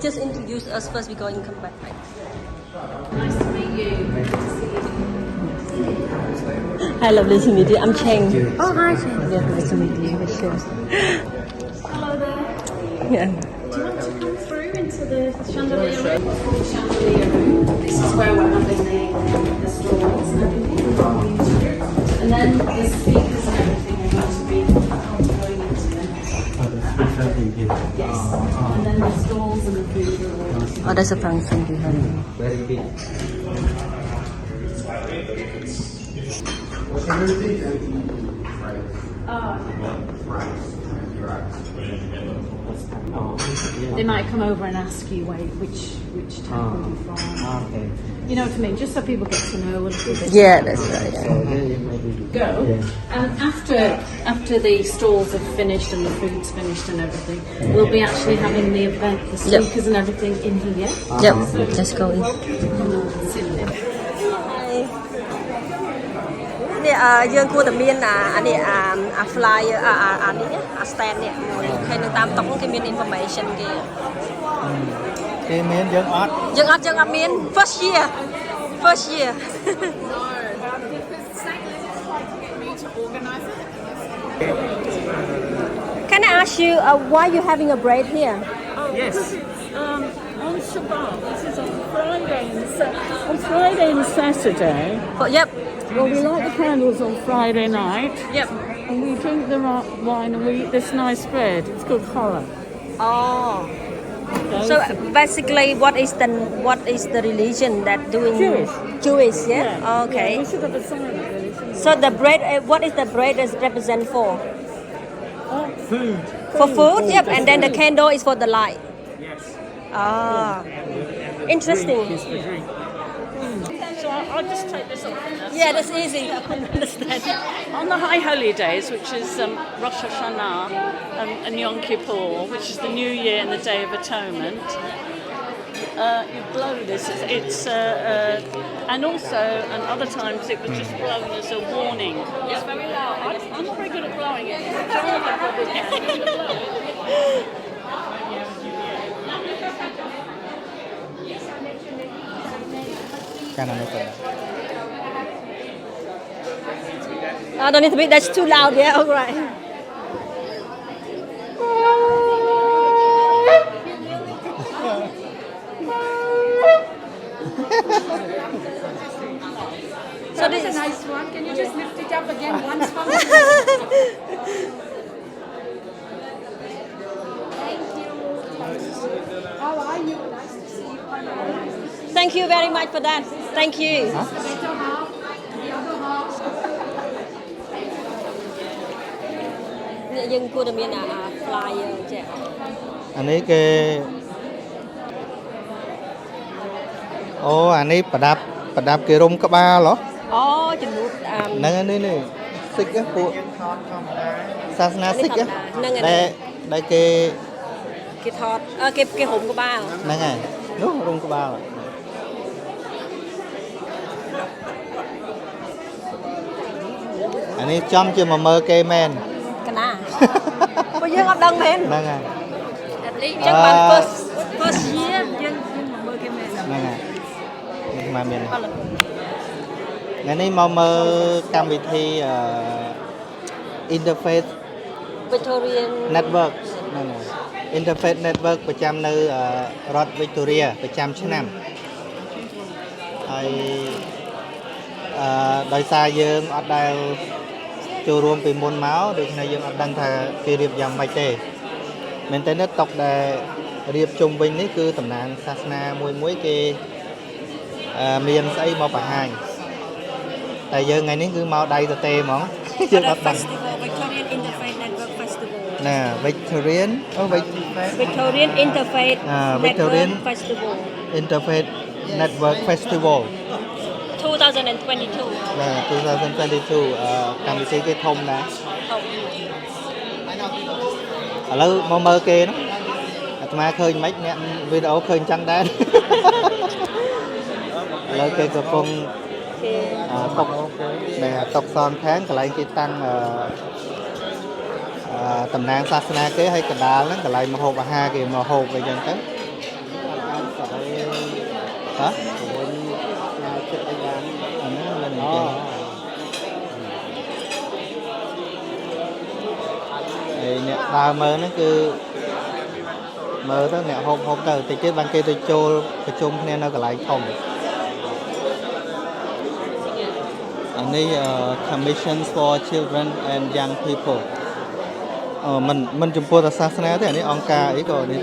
just introduce us first. We're going to come back. Right? Nice to meet you. Good to see you. Hi, lovely to meet you. I'm Cheng. Oh, hi, Cheng. Yeah, nice to meet you. Sure. Hello there. Yeah. Do you want to come through into the chandelier room? What's called the chandelier room. This is where we're having the stalls and everything. And then the speakers and everything are going to be going into them. Yes. And then the stalls and the food are all. Oh, there's a function behind you. Very big. They might come over and ask you which temple you're from. Okay. You know what I mean? Just so people get to know a little bit. Yeah, that's right. So there maybe. Go. Yeah. And after the stalls are finished and the food's finished and everything, we'll be actually having the event, the speakers and everything in here. Yep, let's go in. Dương cua tầm miên anh ấy flyer anh ấy stand này hay được tam tổng cái miên information kì Cái miếng dương ớt miên first year Can I ask you why you having a break here? Yes. On Shabbat, this is on Friday and Saturday. Yep. Well, we light the candles on Friday night. Yep. And we drink the wine and we eat this nice bread. It's called challah. Oh. So basically, what is the religion that doing? Jewish, yeah. Okay. Yeah, we should have a sign of religion. So the bread, what is the bread is represent for? Food. For food, yep. And then the candle is for the light. Yes. Ah, interesting. So I'll just take this off. Yeah, that's easy. I can understand. On the High Holy Days, which is Rosh Hashanah and Yom Kippur, which is the New Year and the Day of Atonement, you blow this. And also, and other times it was just blown as a warning. It's very loud. I'm not very good at blowing it. Jonathan probably can. Don't need to be. That's too loud. Yeah, all right. So this is a nice one. Can you just lift it up again once for me? Thank you. How are you? Nice to see you. Thank you very much for that. Thank you. The better half, the other half. Dương cua tầm miên flyer chứ. Anh ấy cái anh ấy bà đạp cái rung cấp ba lắm. Chừng nút. Nâng này xích á phụ. Sasana xích á. Đây cái thọt, cái hộp của ba. Nâng này, đúng rung cấp ba rồi. Anh ấy chăm chưa mà mơ cây men. Cái nào? Có dương ấp đăng men. Nâng này. Chắc bạn first year dương mà mơ cái men. Nâng này. Mà mình. Ngày nay mà mơ cam vị thi Interfaith Victorian Network. Nâng này. Interfaith Network ประจำនៅរដ្ឋ Victoria ប្រចាំឆ្នាំហើយដោយសារយើងអត់ដែលចូលរួមពីមុនមកដូច្នេះយើងអត់ដឹងថាគេរៀបយ៉ាងម៉េចទេមែនតើតុកដែលរៀបជុំវិញនេះគឺតំណាងសាសនាមួយគេមានស្អីមកបង្ហាញតែយើងថ្ងៃនេះគឺមកដៃទទេហ្មងយើងអត់ដឹង Victorian Interfaith Network Festival ណា Victorian Interfaith Victorian Network Festival Interfaith Network Festival 2022 2022 កម្មវិធីគេធំណាស់ឥឡូវមកមើលគេនោះអាត្មាឃើញមិនអ្នកវីដេអូឃើញចឹងដែរឥឡូវគេកំពុងតុកសនខាងកន្លែងគេតាំងតំណាងសាសនាគេហើយកណ្ដាលហ្នឹងកន្លែងមហូបអាហារគេមកហូបអីចឹងទៅ hả? Của nhà chuyện anh bán. Nó lên đằng kia. Thì nè, ta mơ nó cứ mơ tới nè hôm tới thì cái ban kia tôi chôn nên nó còn lại không. And this commissions for children and young people. Mình chụp po ta sana thế này ông ca ý rồi đi.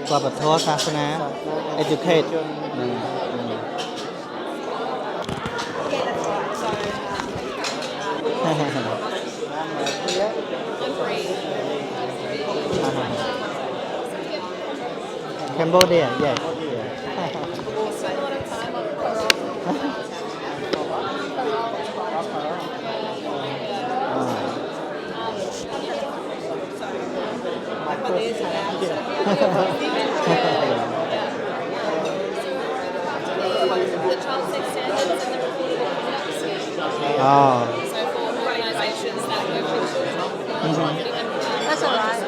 Qua bậc thua sana educate. Cambodia, yes. Oh. That's all right.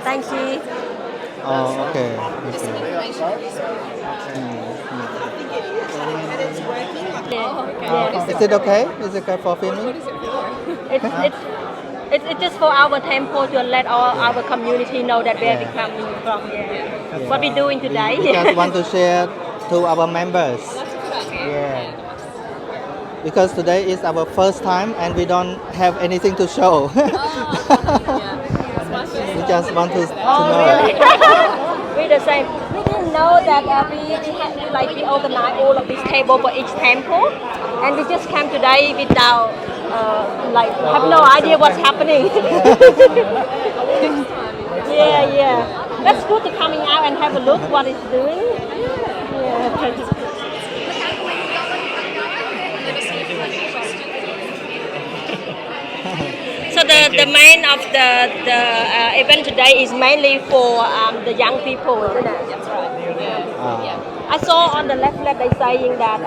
Thank you. Oh, okay. Yeah. Is it okay? Is it okay for filming? It's just for our temple to let all our community know that where we coming from. Yeah. What we doing today. We just want to share to our members. Yeah. Because today is our first time and we don't have anything to show. We just want to know. Really? We the same. We didn't know that we organize all of this table for each temple, and we just came today without have no idea what's happening. Yeah. That's good to coming out and have a look what it's doing. Yeah. So the main of the event today is mainly for the young people, isn't it? That's right. I saw on the left they saying that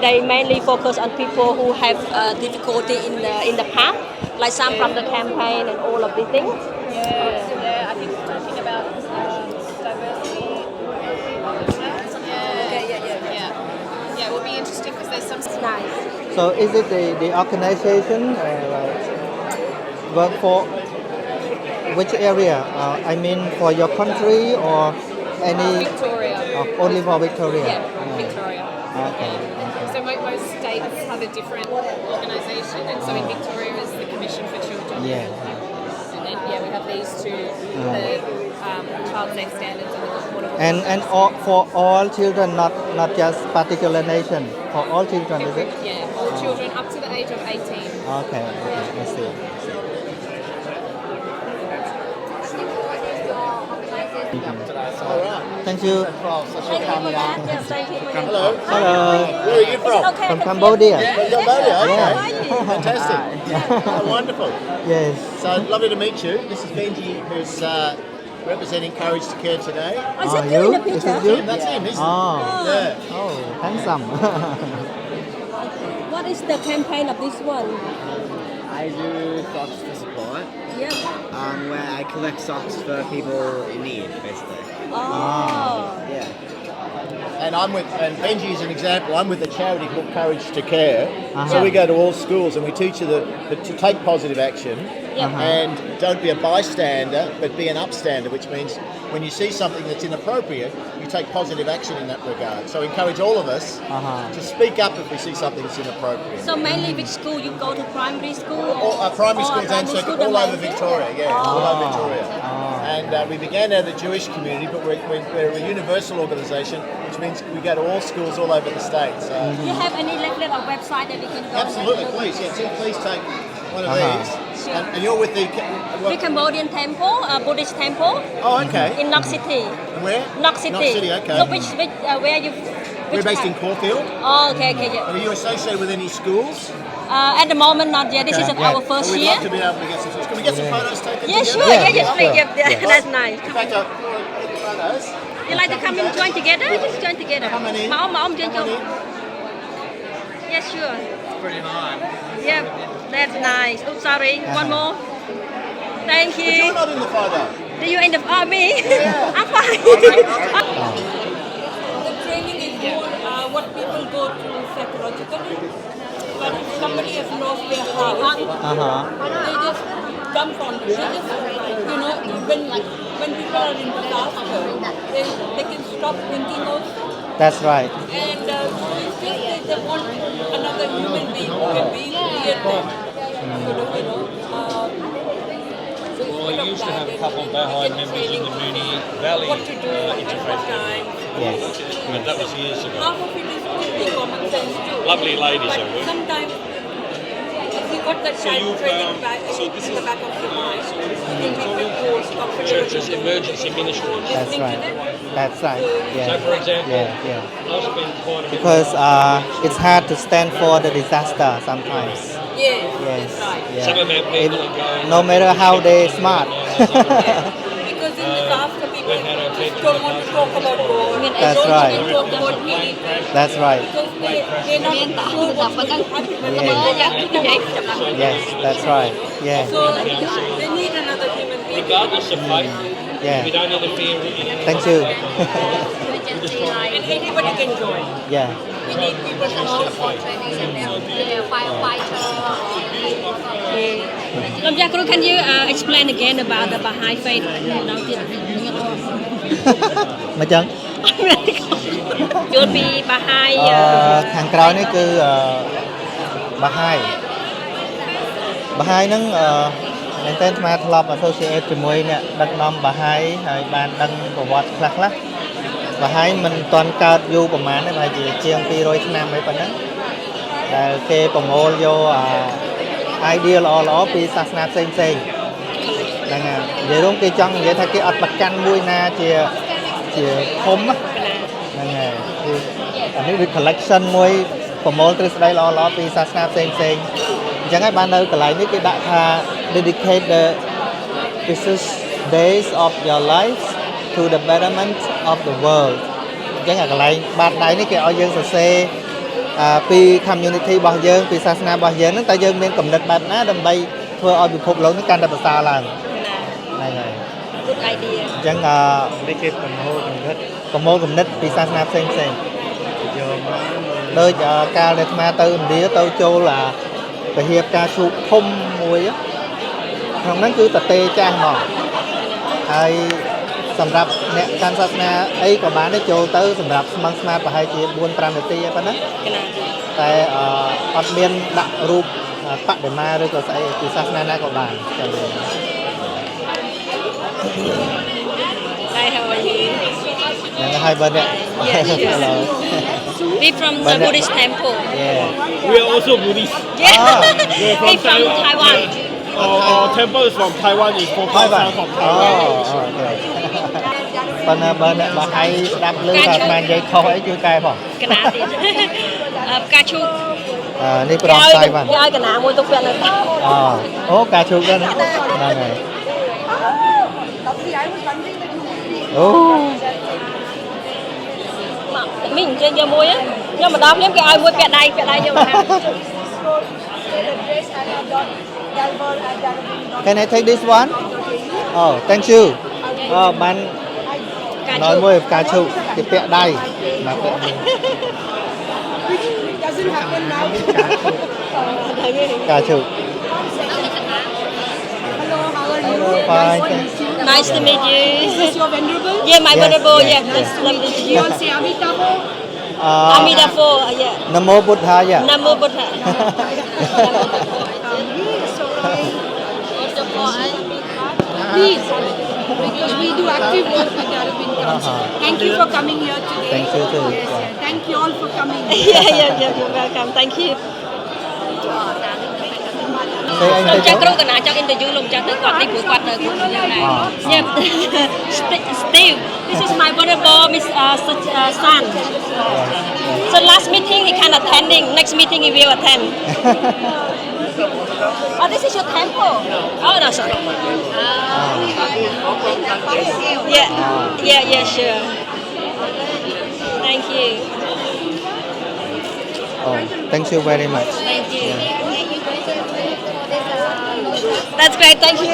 they mainly focus on people who have difficulty in the past, like some from the campaign and all of these things. Yeah, I think we're talking about diversity. Yeah, it will be interesting because there's some. Nice. So is it the organization work for which area? I mean for your country or any? Victoria. Only for Victoria? Yeah, Victoria. Okay. So most states have a different organisation, and so in Victoria is the Commission for Children. Yeah. And then we have these two, the child safe standards and the affordable. And for all children, not just particular nation. For all children, is it? Yeah, all children up to the age of 18. Okay, I see. Thank you. Thank you for that. Yes, thank you. Hello. Hello. Where are you from? Okay, From Cambodia. Cambodia. Okay. Yeah. Fantastic. Oh, wonderful. Yes. So lovely to meet you. This is Benji, who's representing Courage to Care today. Is that you? you in the Is picture? it you? That's him, isn't Oh. Yeah. Oh, handsome. What is the campaign of this one? I do socks for support, Yeah. where I collect socks for people in need, basically. Oh. Yeah. And Benji is an example. I'm with a charity called Courage to Care. Uh-huh. So we go to all schools and we teach you to take positive action Yeah. and don't be a bystander, but be an upstander, which means when you see something that's inappropriate, you take positive action in that regard. So encourage all of us to speak up if we see something that's inappropriate. So mainly which school you go to? Primary school? Primary schools and primary second, school all over domain? Victoria, all over Victoria. And we began out of the Jewish community, but we're a universal organisation, which means we go to all schools all over the state. So Do you have any leaflet or website that we can go? absolutely, please, please take one of these. Sure. And you're with the The Cambodian temple, Buddhist temple oh, okay. in Knox City. Where? Knox City. Knox City, okay. So where you? We're based in Caulfield. Oh, okay, yeah. Are you associated with any schools? At the moment, not yet. This is our first We'd year. love to be able to get some. Can we get some photos taken? Yeah, together? sure. Yeah, Yes, please. sure. Yeah, that's nice. In fact, take photos. You like to come and join together? Just join together. Come on in. Mom, join. Come on in. Yeah, sure. Yeah, that's nice. Oh, sorry. One more. Thank But you're you. not in the photo. Do you in the army? I'm fine. The training is more what people go through psychologically. But if somebody has lost their house, they just dump on. They just, when people are in disaster, they can stop thinking also. That's right. And so it's just that they want another human being who can be near them. Well, I used to have a couple of Baha'i members in the Mooney Valley What to do at what Interfaith, time. Yes. but that was years ago. Half of it is really common sense too. Lovely ladies, I But would. sometimes, if you got that child training back in the back of your mind, you can make the course comfortable. Church's emergency ministries. That's right. That's right. So, Yeah. for example, Yeah. I spent quite a bit Because it's hard to stand for the disaster sometimes. Yes, Yes. that's right. Yeah. Some of our people are going. No matter how they smart. Because in disaster, people don't want to talk about God. That's They don't right. want to talk about healing. That's right. Because they're not sure what's going to happen when the Yes, that's right. Yeah. So they need another human being. Regardless of faith, Yeah. we don't interfere in Thank you. And anybody can join. Yeah. We need people from all sorts. Can you explain again about the Baha'i faith? មកចឹង You'll be Baha'i. ខាងក្រោយនេះគឺBaha'i ហ្នឹងមែនតើអាត្មាធ្លាប់ associate ជាមួយអ្នកដឹកនាំ Baha'i ហើយបានដឹងប្រវត្តិខ្លះៗ Baha'i មិនទាន់កើតយូរប្រហែលទេប្រហែលជាជាង200ឆ្នាំអីប៉ុណ្ណឹងដែលគេប្រមូលយកidea ល្អៗពីសាសនាផ្សេងៗហ្នឹងហើយនិយាយរួមគេចង់និយាយថាគេអត់ប្រកាន់មួយណាជាធំហ្នឹងហើយគឺអានេះវា collection មួយប្រមូលទ្រឹស្ដីល្អៗពីសាសនាផ្សេងៗអញ្ចឹងហើយបាននៅកន្លែងនេះគេដាក់ថា dedicate the precious days of your life to the betterment of the world អញ្ចឹងអាកន្លែងបាតដៃនេះគេឲ្យយើងសរសេរពី community របស់យើងពីសាសនារបស់យើងហ្នឹងតើយើងមានគំនិតបែបណាដើម្បីធ្វើឲ្យពិភពលោកនេះកាន់តែប្រសើរឡើងហ្នឹងហើយ Good idea. អញ្ចឹងនេះគេប្រមូលគំនិតពីសាសនាផ្សេងៗយកមកដូចកាលដែលអាត្មាទៅឥណ្ឌាទៅចូលពហិបការជូកធំមួយក្នុងហ្នឹងគឺតទេចាស់ហ្មងហើយសម្រាប់អ្នកកាន់សាសនាអីក៏បានដែរចូលទៅសម្រាប់ស្មឹងស្មាតប្រហែលជា 4-5 នាទីឯប៉ុណ្ណាតែអត់មានដាក់រូបបដិមាឬក៏ស្អីពីសាសនាណាក៏បានចា៎ Hi, how are you? ហ្នឹងហើយបើអ្នក Yes, yes. Hello. We from the Buddhist temple. Yeah. We are also Buddhist. Yeah. We're Hey, from from Taiwan. Our temple is from Taiwan. It's from Taiwan. from Taiwan. Oh, okay. ប៉ុន្តែបើអ្នកបហៃស្ដាប់ឮថាស្មាននិយាយខុសអីជួយកែផង កណាទៀតផ្កាឈូក នេះប្រងតៃវ៉ាន់ គេឲ្យកណាមួយទុកពាក់នៅតា អូការជូកហ្នឹងហើយអូ មីងនិយាយយកមួយខ្ញុំមកដល់ភ្លាមគេឲ្យមួយពាក់ដៃយកមក Can I take this one? Oh, thank you. បានnóiមួយផ្កាឈូកគេពាក់ដៃមកពាក់នេះ ផ្កាឈូក Hello, fine. Nice to meet you. Is this your venerable? Yeah, my venerable. yes, Yeah, that's lovely to You you. all say Amitabha? Amitabha. Yeah. Namo Buddhaya. Namo Buddha. Please, because we do active work with the Arabic Council. Thank you for coming here today. Thank you too. Yes, Yeah. thank you all for coming. Yeah. You're welcome. Thank you. Say anh លោក ទៅ ចាស់គ្រូកណាចង់ interview លោកចាស់ទៅគាត់នេះព្រោះគាត់នៅក្នុងយ៉ាងដែរ Yeah. Steve, this is my venerable Miss son. So last meeting he can't attending. Next meeting he will attend. Oh, this is your temple. Oh no, sorry. Yeah, sure. Thank you. Oh, thank you very much. Thank you. That's great. Thank you.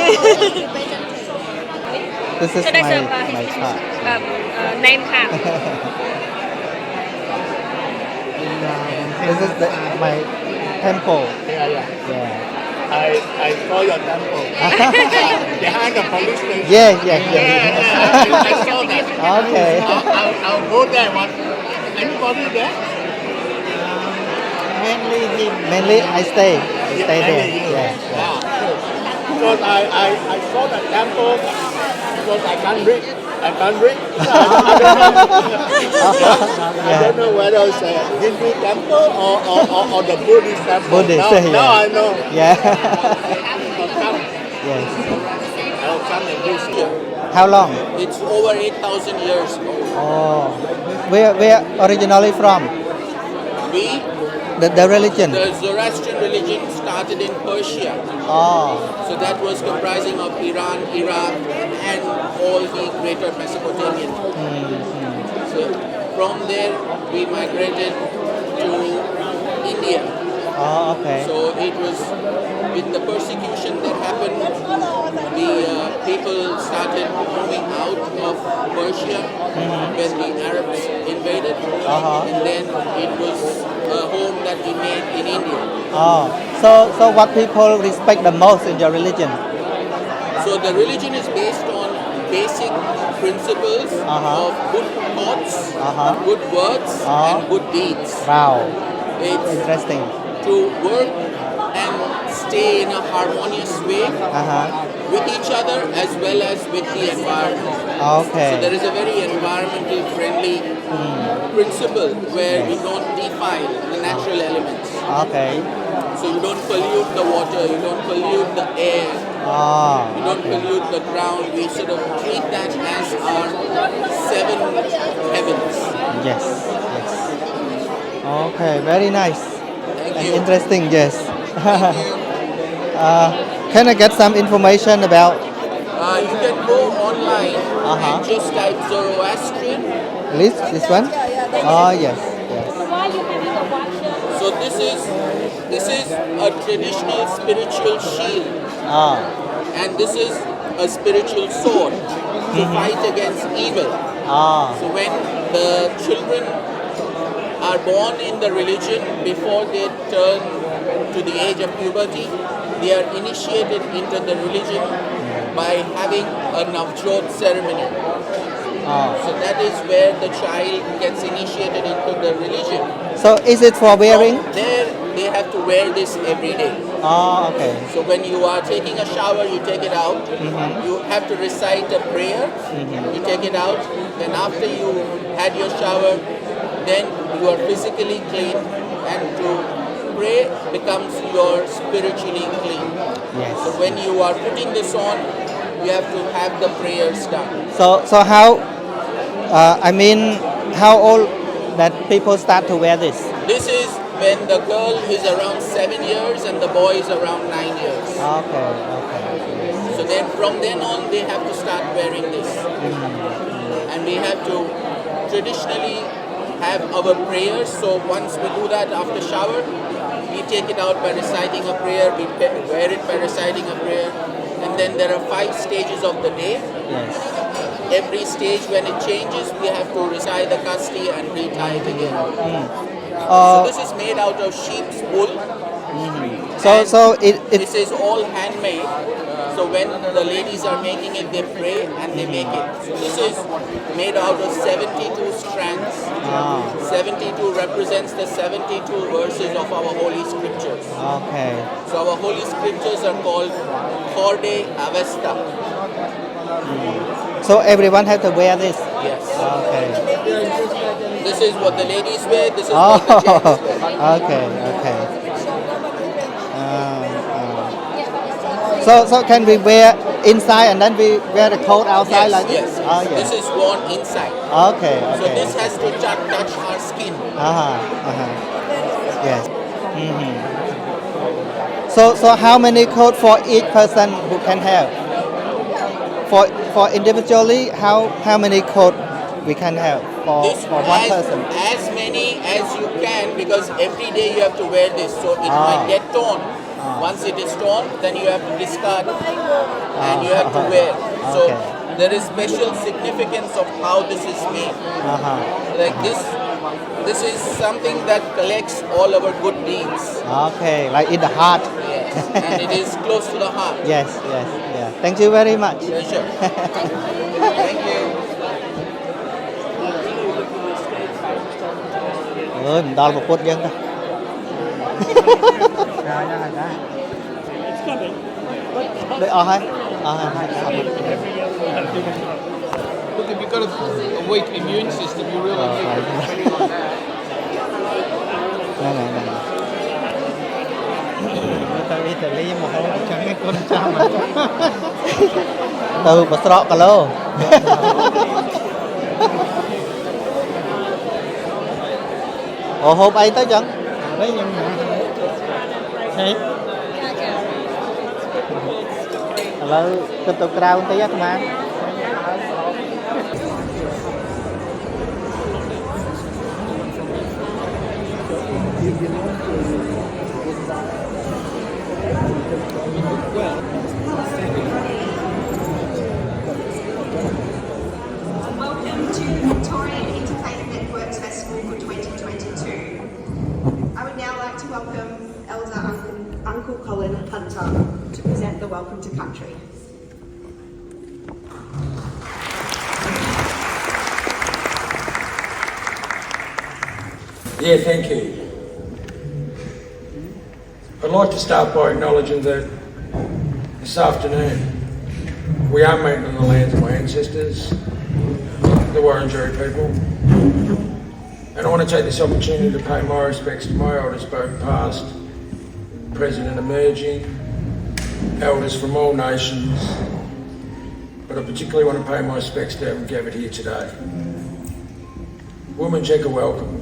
This is So that's my card. name card. This is my temple. Yeah. I saw your temple behind the police station. Yeah. I saw that. Okay. I'll go there. Anybody there? Mainly I stay there. Yeah. Because I saw the temple because I can't read. I don't know whether it's a Hindu temple or the Buddhist temple. Buddhist, now I know. Yeah. I'll come. Yes. I'll come and visit. How long? It's over 8,000 years ago. Oh. Where originally from? We, The religion. the Zoroastrian religion, started in Persia. Oh. So that was comprising of Iran, Iraq, and all the greater Mesopotamian. So from there, we migrated to India. Oh, okay. So it was with the persecution that happened, the people started moving out of Persia when the Arabs invaded, and then it was a home that we made in India. Oh. So what people respect the most in your religion? So the religion is based on basic principles of good thoughts, good words, and good deeds. Wow. It's Interesting. to work and stay in a harmonious way with each other as well as with the environment. Okay. So there is a very environmental friendly principle where we don't defile the natural elements. Okay. So you don't pollute the water, you don't pollute the air, you don't pollute the ground. We sort of treat that as our 7 heavens. Yes. Okay. Very nice. Thank And you. interesting. Yes. Can I get some information about? You can go online and just type Zoroastrian. This one? Oh yes. So this is a traditional spiritual shield, and this is a spiritual sword to fight against evil. So when the children are born in the religion, before they turn to the age of puberty, they are initiated into the religion by having a Navjot ceremony. So that is where the child gets initiated into the religion. So is it for wearing? From there, they have to wear this every day. Oh, okay. So when you are taking a shower, you take it out. You have to recite a prayer. You take it out. Then after you had your shower, then you are physically clean, and to pray becomes your spiritually clean. Yes. So when you are putting this on, you have to have the prayers done. So how? How old that people start to wear this? This is when the girl is around 7 years and the boy is around 9 years. Okay. So then from then on they have to start wearing this. And we have to traditionally have our prayers. So once we do that after shower, we take it out by reciting a prayer, we wear it by reciting a prayer. And then there are 5 stages of the day. Yes. Every stage when it changes, we have to recite the kasti and retie it again. So this is made out of sheep's wool. So This is all handmade. So when the ladies are making it, they pray and they make it. So this is made out of 72 strands. 72 represents the 72 verses of our holy scriptures. Okay. So our holy scriptures are called Horde Avesta. So everyone have to wear this. Yes. Okay. This is what the ladies wear. This is what the gents wear. Okay. So can we wear inside and then we wear the coat outside like this? Yes. Oh, yes. This is worn inside. Okay. So this has to touch our skin. Yes. So how many coats for each person who can have? For individually, how many coats we can have for one person? As many as you can, because every day you have to wear this, so it might get torn. Once it is torn, then you have to discard and you have to wear. So there is special significance of how this is made. Like this is something that collects all our good deeds. Okay, like in the heart. Yes, and it is close to the heart. Yes, yes, yeah. Thank you very much. Yeah, sure. Thank you. Ơi, mình đo một phút dân thôi. Đấy, hay. Look, if you've got a weak immune system, you really need Này. Tao đi một hôm chẳng cái con sao mà. Từ bật sọ cả lô. Ồ hôm ấy tới chẳng? Đấy nhưng mà thế. Là tục rau tí á mà. Welcome to the Victorian Interfaith Networks Festival for 2022. I would now like to welcome Elder Uncle Colin Hunter to present the Welcome to Country. Yeah, thank you. I'd like to start by acknowledging that this afternoon we are meeting on the lands of my ancestors, the Wurundjeri people, and I want to take this opportunity to pay my respects to my elders, both past, present and emerging, elders from all nations, but I particularly want to pay my respects to everyone gathered here today. Womenjeka, welcome.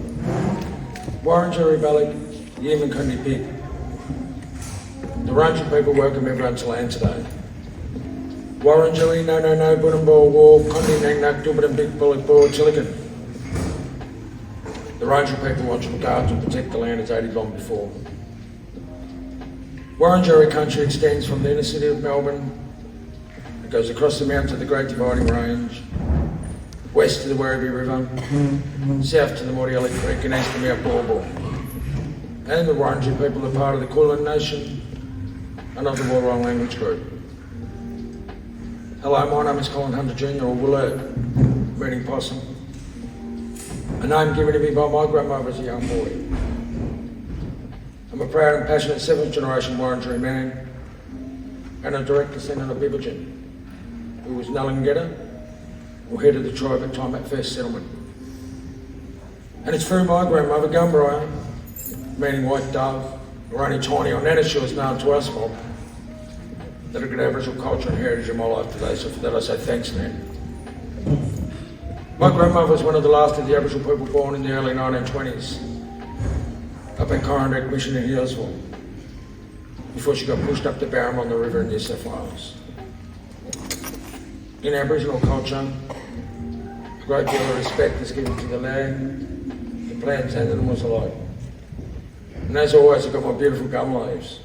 Wurundjeri Balik, Yemen Kundi Pig. The Wurundjeri people welcome everyone to land today. Wurundjeri no Buddhamball War, Kundi Nang Nak Dubadam Big Bullet Ball Chilican. The Wurundjeri people want to look after and protect the land as 80 long before. Wurundjeri country extends from the inner city of Melbourne. It goes across the mountains of the Great Dividing Range, west to the Werribee River, south to the Mordialli Creek and east to Mount Bawbor. And the Wurundjeri people are part of the Kulin Nation and of the Wurrung language group. Hello, my name is Colin Hunter Jr. or Willert, meaning possum. A name given to me by my grandmother as a young boy. I'm a proud and passionate 7th generation Wurundjeri man and a direct descendant of Bibbidgen, who was Nalangeta, or head of the tribe at time at first settlement. And it's through my grandmother, Gumbaraya, meaning white dove, or only tiny on Nanishu is known to us mob, that I got Aboriginal culture and heritage in my life today, so for that I say thanks, man. My grandmother was one of the last of the Aboriginal people born in the early 1920s, up in Coronach Mission in Healesville, before she got pushed up to Barramon River in New South Wales. In Aboriginal culture, a great deal of respect is given to the land, the plants and animals alike. And as always, I've got my beautiful gum leaves.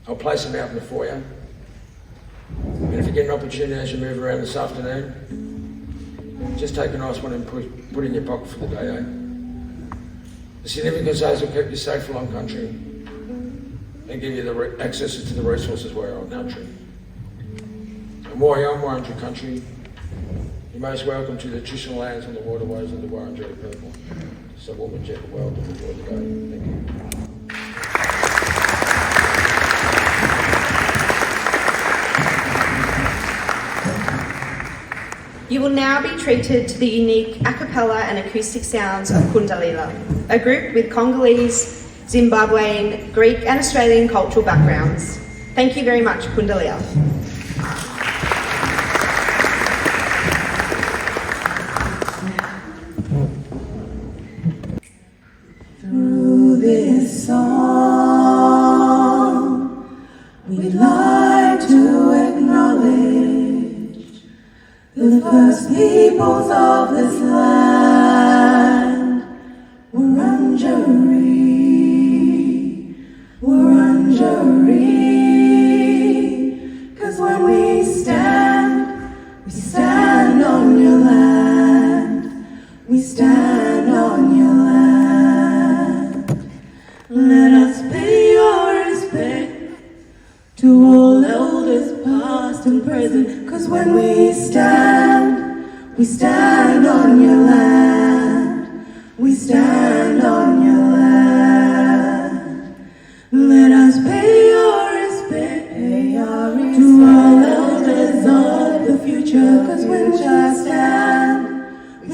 I'll place them out in the foyer. And if you get an opportunity as you move around this afternoon, just take a nice one and put in your pocket for the day, eh? The significance is will keep you safe along country and give you the access to the resources where you're on country. And while you're on Wurundjeri country, you're most welcome to the traditional lands and the waterways of the Wurundjeri people. So Womenjeka, welcome to the day. Thank you. You will now be treated to the unique a cappella and acoustic sounds of Kundalila, a group with Congolese, Zimbabwean, Greek and Australian cultural backgrounds. Thank you very much, Kundalila. Through this song, we'd like to acknowledge the first peoples of this land. Wurundjeri, Wurundjeri. stand on your land. Let us pay our respect to all elders past and present, 'cause when we stand on your land. We stand on your land. Let us pay our respect to all elders of the future, 'cause when we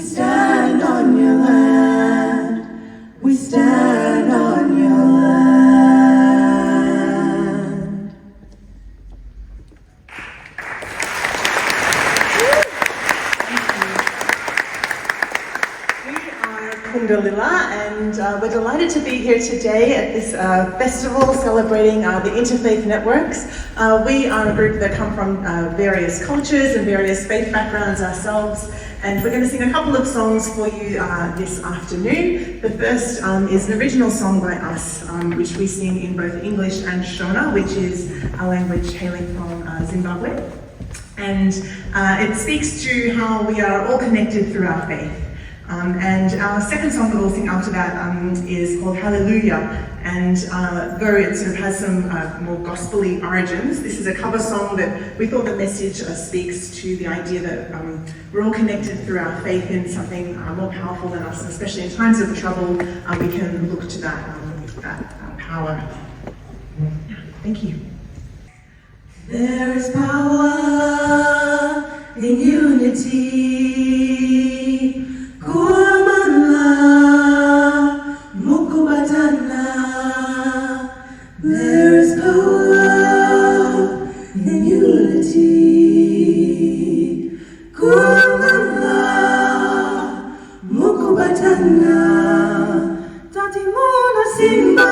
stand on your land. We stand on your land. Kundalila, and we're delighted to be here today at this festival celebrating the interfaith networks. We are a group that come from various cultures and various faith backgrounds ourselves, and we're going to sing a couple of songs for you this afternoon. The first is an original song by us, which we sing in both English and Shona, which is a language hailing from Zimbabwe. And it speaks to how we are all connected through our faith. And our second song that we'll sing after that is called Hallelujah, and though it sort of has some more gospel-y origins, this is a cover song that we thought the message speaks to the idea that we're all connected through our faith in something more powerful than us, and especially in times of trouble, we can look to that power. Thank you. There is power in unity. Kuamana, mukubatana. There is power in unity. Kuamana, mukubatana. Tati muna simba,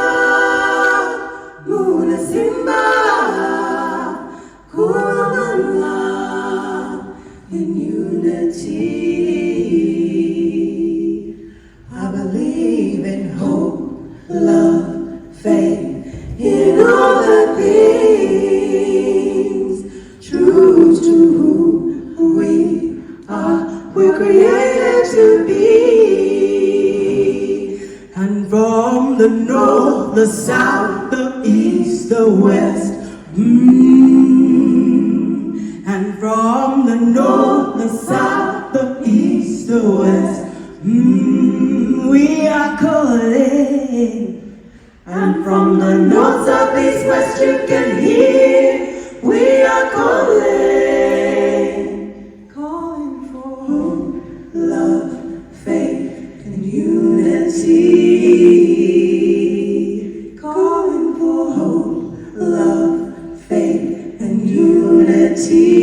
muna simba. Kuamana in unity. I believe in hope, love, faith, in all the things true to who we are. We're created to be. And from the north, the south, the east, the west. And from the north, the south, the east, the west. We are calling. And from the north, south, east, west, you can hear. We are calling. Calling for hope, love, faith, and unity. Calling for hope, love, faith, and unity.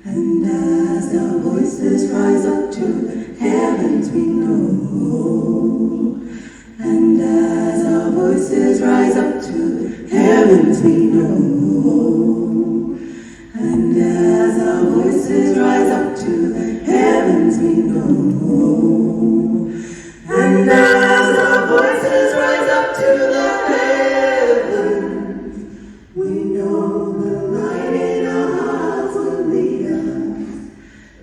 And as our voices rise up to the heavens, we know. And as our voices rise up to the heavens, we know. And as our voices rise up to the heavens, we know. And as our voices rise up to the heavens, we know the light in our hearts will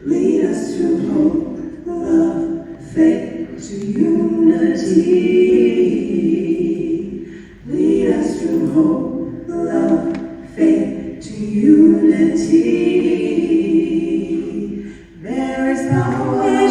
lead us to hope, love, faith, to unity. Lead us to hope, love, faith, to unity. There is power in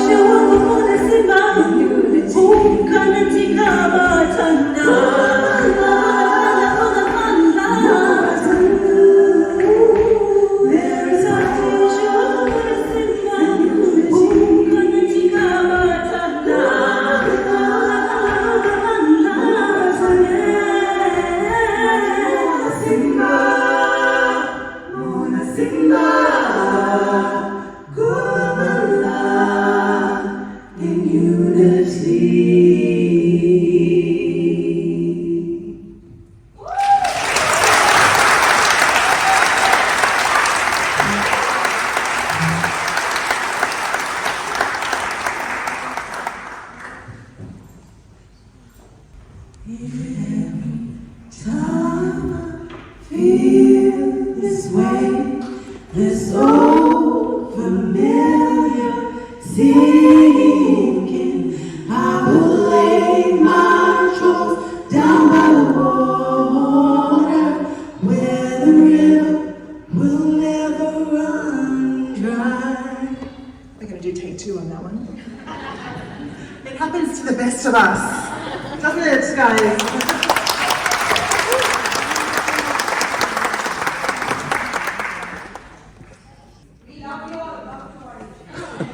this old familiar scene. happens to the best of us, doesn't it, guys?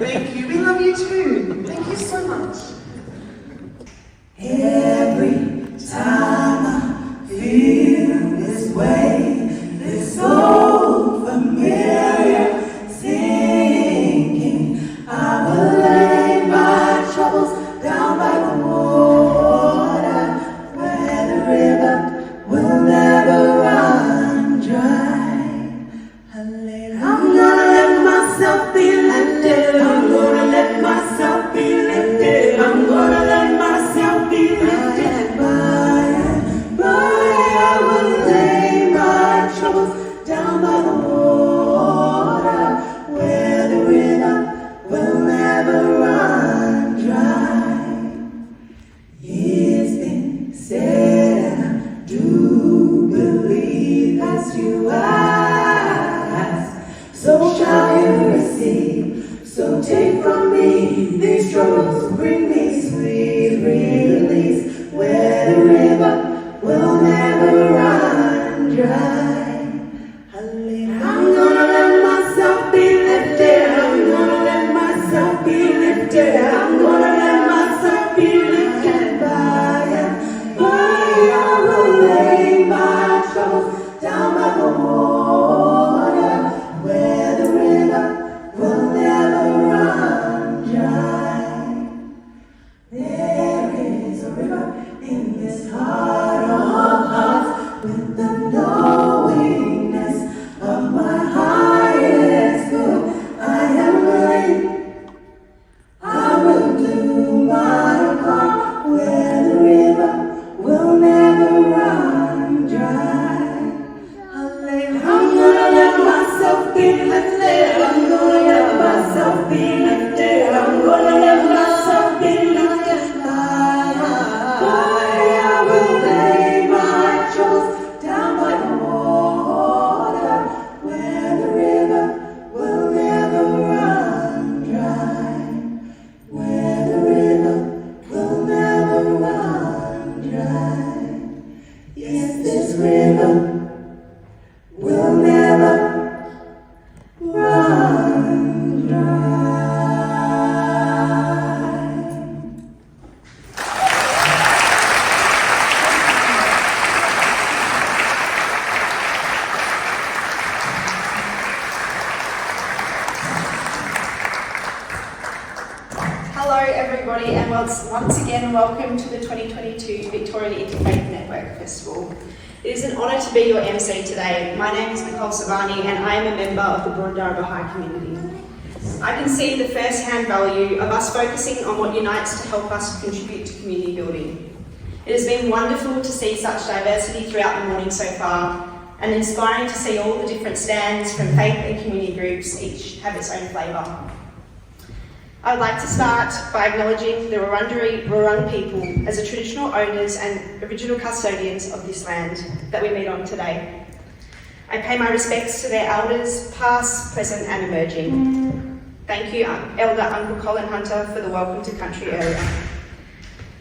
Thank you. We love you too. Thank you so much. Every time I feel this way, this so familiar sinking, I will lay my troubles down by the water, where the river will never run dry. I'm gonna let myself be lifted. I'm gonna let myself be lifted. I'm gonna let myself be lifted by and by. I will lay my troubles down by the water, where the river will never run dry. It's been said, and I do believe as you ask, so shall you receive. So take from me these troubles, bring me sweet release, where the river will never run dry. I'm gonna let myself be lifted. I'm gonna let myself be lifted. I'm gonna let myself be lifted by and by. I will lay my troubles down by the water, where the river will never run dry. There is a river in this heart of hearts, with the knowingness of my highest good. I am willing, I will do my part, where the river will never run dry. I'm gonna let myself be lifted. I'm gonna let myself be lifted. I'm gonna let myself be lifted by. I will lay my troubles down by the water, where the river will never run dry. Where the river will never run dry. Yes, this river will never run dry. Hello everybody, and once again welcome to the 2022 Victorian Interfaith Network Festival. It is an honour to be your MC today. My name is Nicole Savani and I am a member of the Boroondara Baha'i community. I can see the first-hand value of us focusing on what unites to help us contribute to community building. It has been wonderful to see such diversity throughout the morning so far, and inspiring to see all the different stands from faith and community groups each have its own flavour. I would like to start by acknowledging the Wurrung people as the traditional owners and original custodians of this land that we meet on today. I pay my respects to their elders, past, present and emerging. Thank you, Elder Uncle Colin Hunter, for the welcome to country earlier.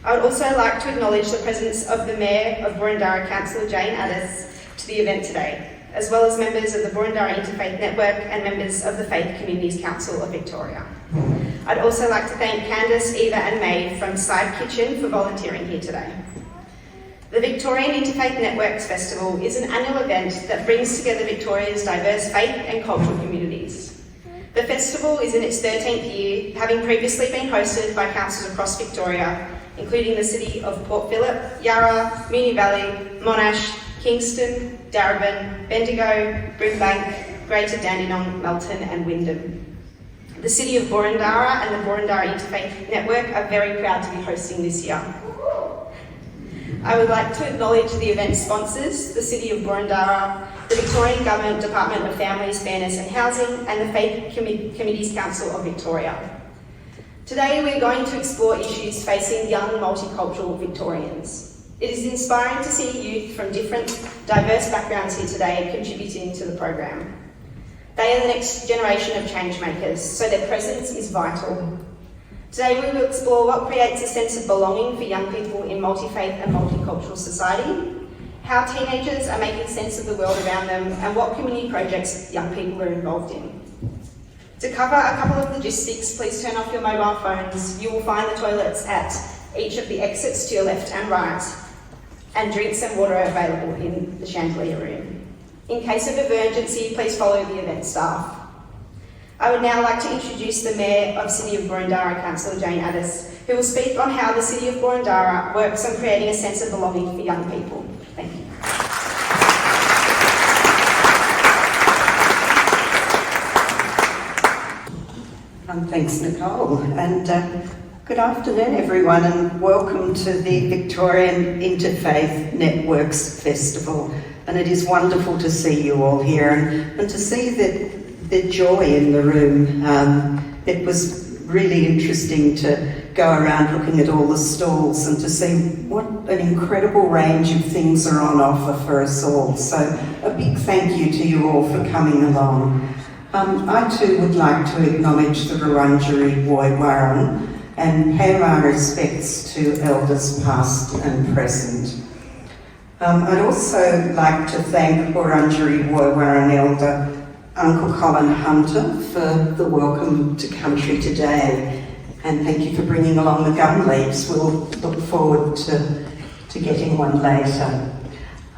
I would also like to acknowledge the presence of the Mayor of Boroondara, Councillor Jane Addis, to the event today, as well as members of the Boroondara Interfaith Network and members of the Faith Communities Council of Victoria. I'd also like to thank Candice, Eva and Maeve from Side Kitchen for volunteering here today. The Victorian Interfaith Networks Festival is an annual event that brings together Victoria's diverse faith and cultural communities. The festival is in its 13th year, having previously been hosted by councils across Victoria, including the city of Port Phillip, Yarra, Moonee Valley, Monash, Kingston, Darebin, Bendigo, Brimbank, Greater Dandenong, Melton and Wyndham. The City of Boroondara and the Boroondara Interfaith Network are very proud to be hosting this year. I would like to acknowledge the event sponsors, the City of Boroondara, the Victorian Government Department of Families, Fairness and Housing, and the Faith Communities Council of Victoria. Today we're going to explore issues facing young multicultural Victorians. It is inspiring to see youth from different diverse backgrounds here today contributing to the program. They are the next generation of change makers, so their presence is vital. Today we will explore what creates a sense of belonging for young people in multi-faith and multicultural society, how teenagers are making sense of the world around them, and what community projects young people are involved in. To cover a couple of logistics, please turn off your mobile phones. You will find the toilets at each of the exits to your left and right, and drinks and water are available in the chandelier room. In case of emergency, please follow the event staff. I would now like to introduce the Mayor of City of Boroondara, Councillor Jane Addis, who will speak on how the City of Boroondara works on creating a sense of belonging for young people. Thank you. Thanks, Nicole, and good afternoon, everyone, and welcome to the Victorian Interfaith Networks Festival. And it is wonderful to see you all here and to see the joy in the room. It was really interesting to go around looking at all the stalls and to see what an incredible range of things are on offer for us all. So a big thank you to you all for coming along. I too would like to acknowledge the Wurundjeri Woiwurrung and pay my respects to elders past and present. I'd also like to thank Wurundjeri Woiwurrung Elder Uncle Colin Hunter for the welcome to country today, and thank you for bringing along the gum leaves. We'll look forward to getting one later.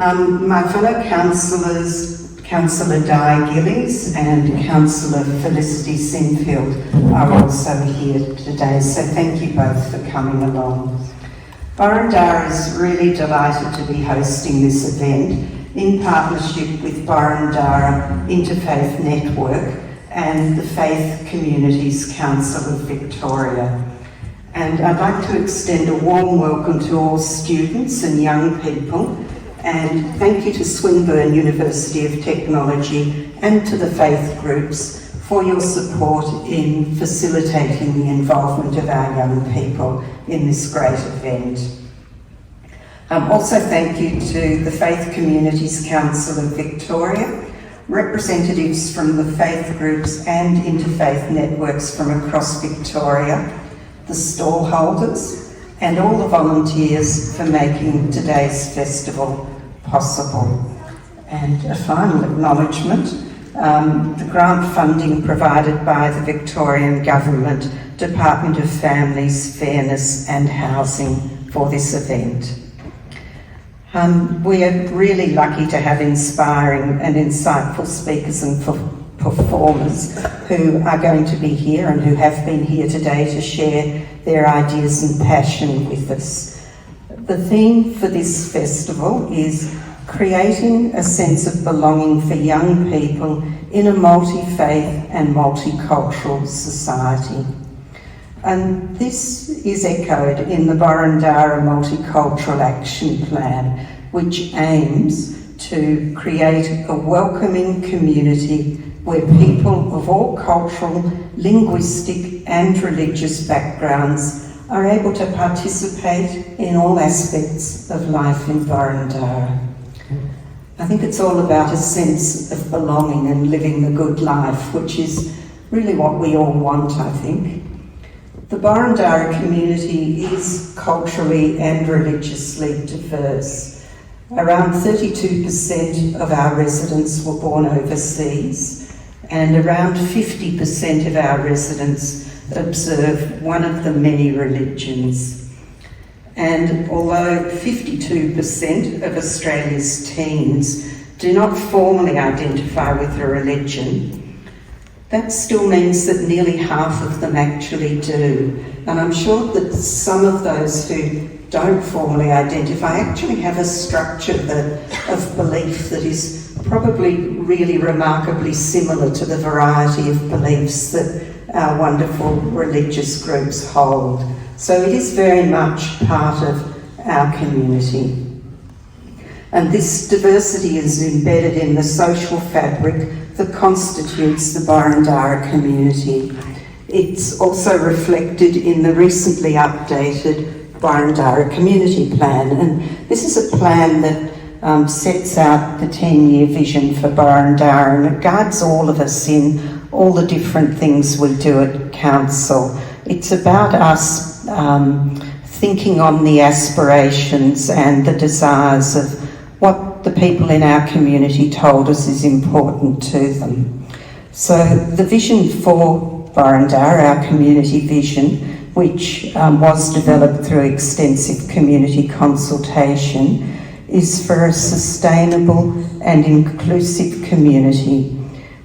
My fellow councillors, Councillor Di Gillies and Councillor Felicity Sinfield are also here today, so thank you both for coming along. Boroondara is really delighted to be hosting this event in partnership with Boroondara Interfaith Network and the Faith Communities Council of Victoria. And I'd like to extend a warm welcome to all students and young people, and thank you to Swinburne University of Technology and to the faith groups for your support in facilitating the involvement of our young people in this great event. Also thank you to the Faith Communities Council of Victoria, representatives from the faith groups and interfaith networks from across Victoria, the stall holders, and all the volunteers for making today's festival possible. And a final acknowledgement, the grant funding provided by the Victorian Government, Department of Families, Fairness and Housing for this event. We are really lucky to have inspiring and insightful speakers and performers who are going to be here and who have been here today to share their ideas and passion with us. The theme for this festival is creating a sense of belonging for young people in a multi-faith and multicultural society. And this is echoed in the Boroondara Multicultural Action Plan, which aims to create a welcoming community where people of all cultural, linguistic and religious backgrounds are able to participate in all aspects of life in Boroondara. I think it's all about a sense of belonging and living the good life, which is really what we all want, I think. The Boroondara community is culturally and religiously diverse. Around 32% of our residents were born overseas, and around 50% of our residents observe one of the many religions. And although 52% of Australia's teens do not formally identify with a religion, that still means that nearly half of them actually do. And I'm sure that some of those who don't formally identify actually have a structure of belief that is probably really remarkably similar to the variety of beliefs that our wonderful religious groups hold. So it is very much part of our community. And this diversity is embedded in the social fabric that constitutes the Boroondara community. It's also reflected in the recently updated Boroondara Community Plan, and this is a plan that sets out the 10-year vision for Boroondara, and it guides all of us in all the different things we do at Council. it's about us thinking on the aspirations and the desires of what the people in our community told us is important to them. So the vision for Burundara, our community vision, which was developed through extensive community consultation, is for a sustainable and inclusive community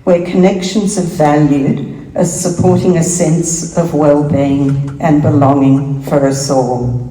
where connections are valued as supporting a sense of well-being and belonging for us all.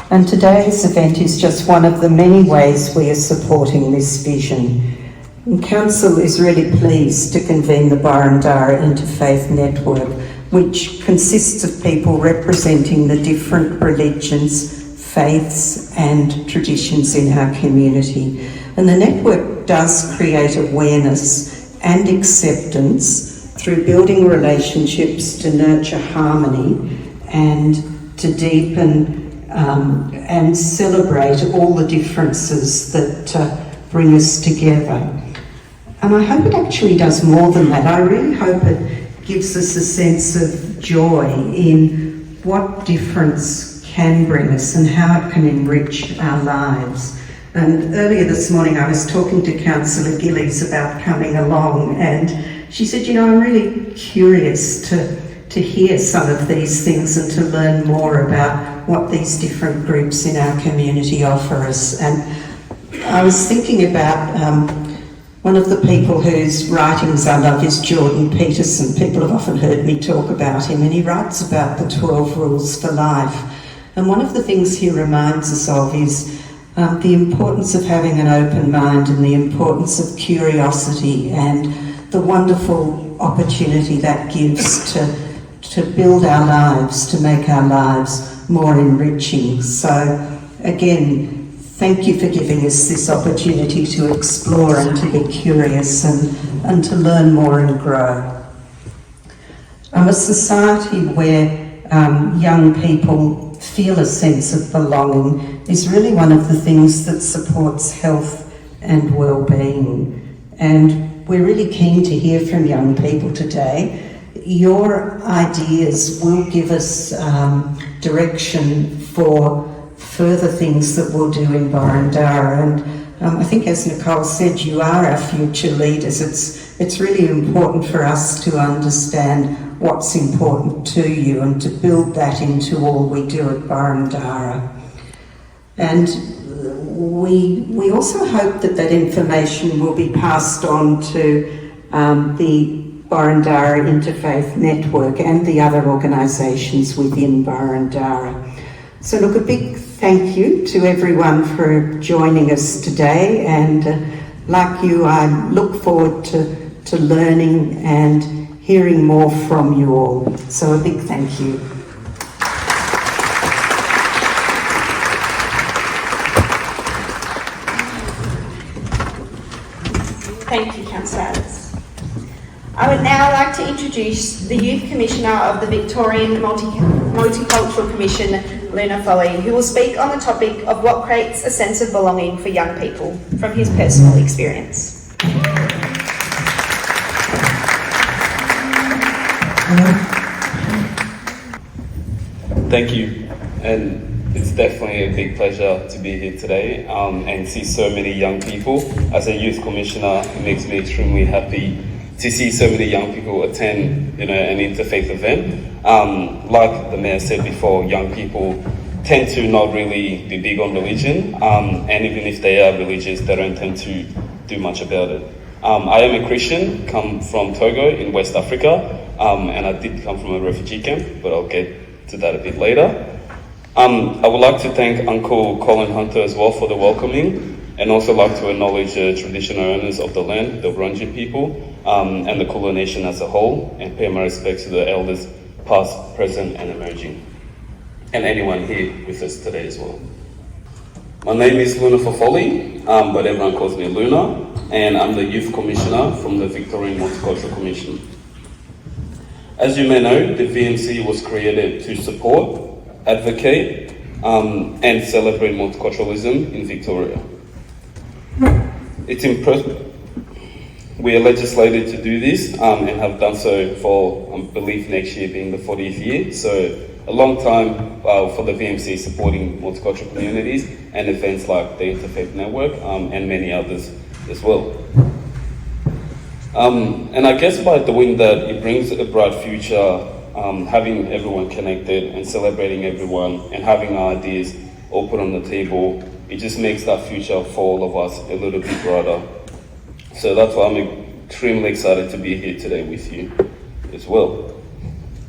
And today's event is just one of the many ways we are supporting this vision. And Council is really pleased to convene the Burundara Interfaith Network, which consists of people representing the different religions, faiths and traditions in our community. And the network does create awareness and acceptance through building relationships to nurture harmony and to deepen and celebrate all the differences that bring us together. And I hope it actually does more than that. I really hope it gives us a sense of joy in what difference can bring us and how it can enrich our lives. And earlier this morning I was talking to Councillor Gillies about coming along, and she said, you know, I'm really curious to hear some of these things and to learn more about what these different groups in our community offer us. And I was thinking about one of the people whose writings I love is Jordan Peterson. People have often heard me talk about him, and he writes about the 12 rules for life. And one of the things he reminds us of is the importance of having an open mind and the importance of curiosity and the wonderful opportunity that gives to build our lives, to make our lives more enriching. So again, thank you for giving us this opportunity to explore and to be curious and to learn more and grow. A society where young people feel a sense of belonging is really one of the things that supports health and well-being. And we're really keen to hear from young people today. Your ideas will give us direction for further things that we'll do in Burundara. And I think, as Nicole said, you are our future leaders. It's really important for us to understand what's important to you and to build that into all we do at Burundara. And we also hope that that information will be passed on to the Burundara Interfaith Network and the other organisations within Burundara. So look, a big thank you to everyone for joining us today, and like you, I look forward to learning and hearing more from you all. So a big thank you. Thank you, Councillor Adams. I would now like to introduce the Youth Commissioner of the Victorian Multicultural Commission, Luna Foley, who will speak on the topic of what creates a sense of belonging for young people from his personal experience. Thank you, and it's definitely a big pleasure to be here today and see so many young people. As a youth commissioner, it makes me extremely happy to see so many young people attend, an interfaith event. Like the mayor said before, young people tend to not really be big on religion, and even if they are religious, they don't tend to do much about it. I am a Christian, come from Togo in West Africa, and I did come from a refugee camp, but I'll get to that a bit later. I would like to thank Uncle Colin Hunter as well for the welcoming, and also like to acknowledge the traditional owners of the land, the Wurundjeri people, and the Kulin Nation as a whole, and pay my respects to the elders past, present and emerging, and anyone here with us today as well. My name is Luna Fofoli, but everyone calls me Luna, and I'm the Youth Commissioner from the Victorian Multicultural Commission. As you may know, the VMC was created to support, advocate, and celebrate multiculturalism in Victoria. Its we are legislated to do this and have done so for, I believe, next year being the 40th year. So a long time for the VMC supporting multicultural communities and events like the Interfaith Network and many others as well. And I guess by doing that, it brings a bright future, having everyone connected and celebrating everyone and having our ideas all put on the table. It just makes that future for all of us a little bit brighter. So that's why I'm extremely excited to be here today with you as well.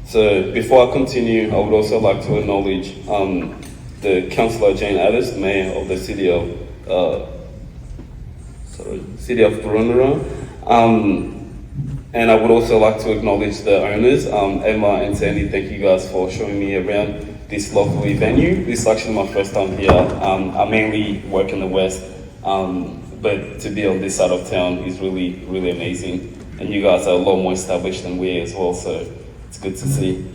So before I continue, I would also like to acknowledge the Councillor Jane Addis, Mayor of the city of Burundara. And I would also like to acknowledge the owners, Emma and Sandy. Thank you guys for showing me around this lovely venue. This is actually my first time here. I mainly work in the West, but to be on this side of town is really, really amazing. And you guys are a lot more established than we are as well, so it's good to see.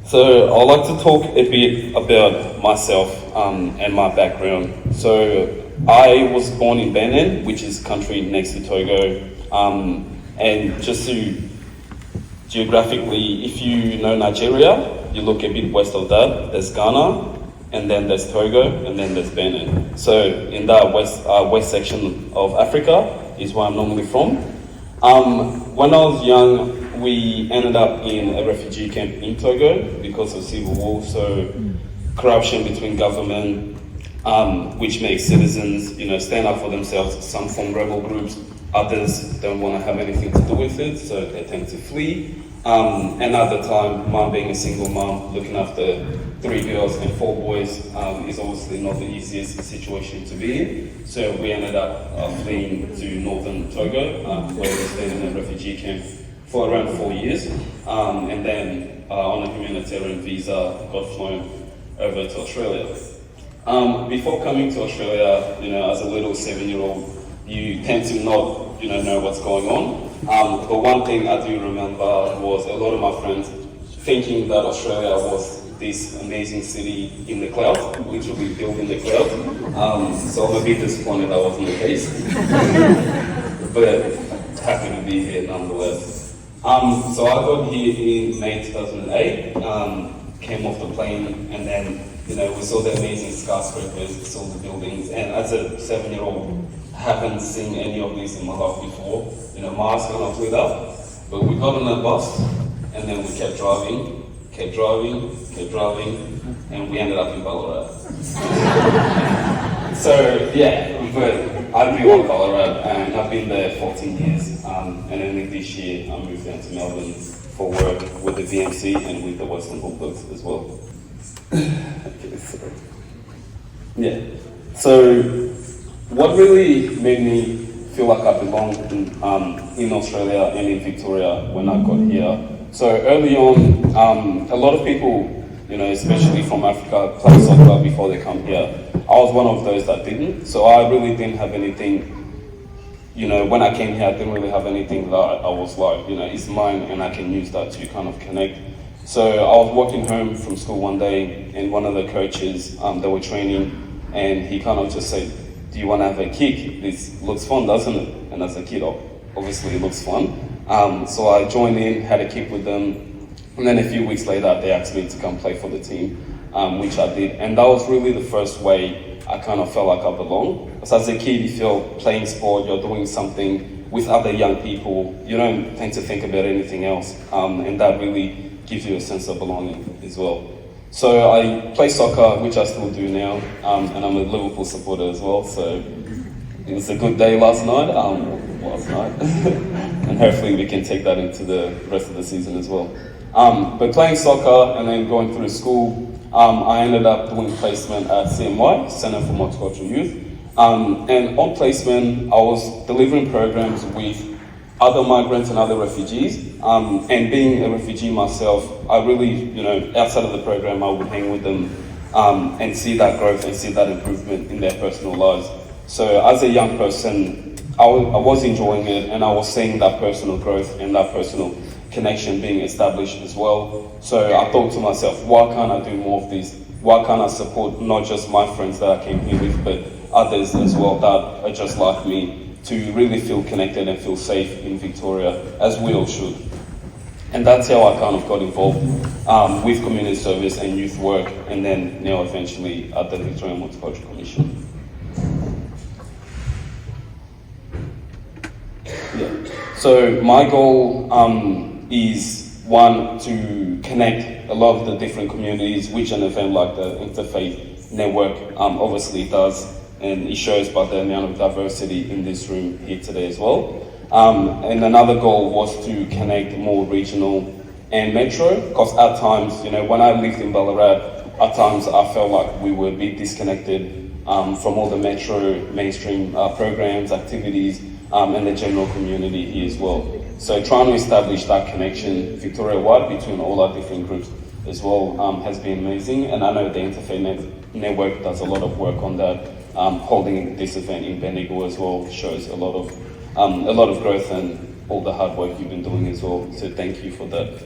So I'd like to talk a bit about myself and my background. So I was born in Benin, which is a country next to Togo. And just to geographically, if you know Nigeria, you look a bit west of that, there's Ghana, and then there's Togo, and then there's Benin. So in that west section of Africa is where I'm normally from. When I was young, we ended up in a refugee camp in Togo because of civil war, so corruption between government, which makes citizens, stand up for themselves. Some form rebel groups, others don't want to have anything to do with it, so they tend to flee. And at the time, mom being a single mom, looking after 3 girls and 4 boys is obviously not the easiest situation to be in. So we ended up fleeing to northern Togo, where we stayed in a refugee camp for around 4 years. And then on a humanitarian visa, got flown over to Australia. Before coming to Australia, as a little 7-year-old, you tend to not, know what's going on. But one thing I do remember was a lot of my friends thinking that Australia was this amazing city in the clouds, literally built in the clouds. So I'm a bit disappointed that wasn't the case. But happy to be here nonetheless. So I got here in May 2008, came off the plane, and then we saw the amazing skyscrapers, saw the buildings, and as a 7-year-old, I haven't seen any of these in my life before. My eyes kind of lit up, but we got on a bus, and then we kept driving, and we ended up in Ballarat. So yeah, but I grew up in Ballarat, and I've been there 14 years, and only this year I moved down to Melbourne for work with the VMC and with the Western Bulldogs as well. Okay, yeah. So what really made me feel like I belonged in Australia and in Victoria when I got here. So early on, a lot of people, especially from Africa, play soccer before they come here. I was one of those that didn't. So I really didn't have anything, when I came here, I didn't really have anything that I was like, it's mine and I can use that to kind of connect. So I was walking home from school one day and one of the coaches that were training, and he kind of just said, "Do you want to have a kick? This looks fun, doesn't it?" And as a kid, obviously it looks fun. So I joined in, had a kick with them, and then a few weeks later they asked me to come play for the team, which I did. And that was really the first way I kind of felt like I belong. Because as a kid, if you're playing sport, you're doing something with other young people, you don't tend to think about anything else, and that really gives you a sense of belonging as well. So I play soccer, which I still do now, and I'm a Liverpool supporter as well, so it was a good day last night, and hopefully we can take that into the rest of the season as well. But playing soccer and then going through school, I ended up doing placement at CMY, Centre for Multicultural Youth, and on placement I was delivering programs with other migrants and other refugees, and being a refugee myself, I really, outside of the program, I would hang with them and see that growth and see that improvement in their personal lives. So as a young person, I was enjoying it, and I was seeing that personal growth and that personal connection being established as well. So I thought to myself, why can't I do more of this? Why can't I support not just my friends that I came here with, but others as well that are just like me, to really feel connected and feel safe in Victoria, as we all should. And that's how I kind of got involved with community service and youth work, and then now eventually at the Victorian Multicultural Commission. Yeah. So my goal is, one, to connect a lot of the different communities, which an event like the Interfaith Network obviously does, and it shows by the amount of diversity in this room here today as well. And another goal was to connect more regional and metro, because at times, when I lived in Ballarat, at times I felt like we were a bit disconnected from all the metro mainstream programs, activities, and the general community here as well. So trying to establish that connection Victoria-wide between all our different groups as well has been amazing, and I know the Interfaith Network does a lot of work on that. Holding this event in Bendigo as well shows a lot of growth and all the hard work you've been doing as well, so thank you for that.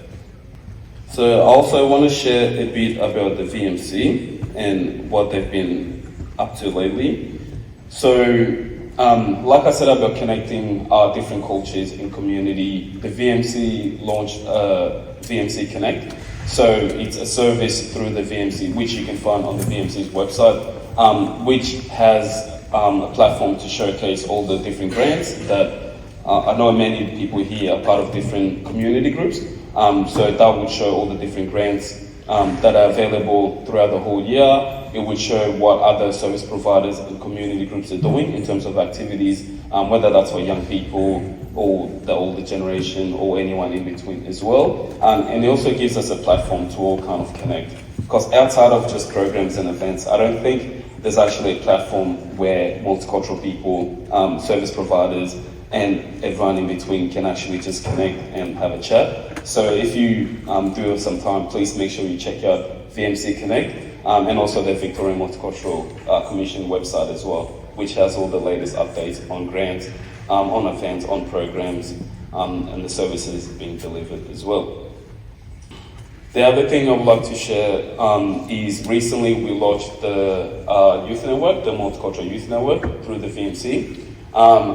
So I also want to share a bit about the VMC and what they've been up to lately. So like I said about connecting our different cultures in community, the VMC launched VMC Connect. So it's a service through the VMC, which you can find on the VMC's website, which has a platform to showcase all the different grants that I know many people here are part of different community groups. So that would show all the different grants that are available throughout the whole year. It would show what other service providers and community groups are doing in terms of activities, whether that's for young people or the older generation or anyone in between as well. And it also gives us a platform to all kind of connect. Because outside of just programs and events, I don't think there's actually a platform where multicultural people, service providers, and everyone in between can actually just connect and have a chat. So if you do have some time, please make sure you check out VMC Connect, and also the Victorian Multicultural Commission website as well, which has all the latest updates on grants, on events, on programs, and the services being delivered as well. The other thing I would like to share is recently we launched the Youth Network, the Multicultural Youth Network, through the VMC.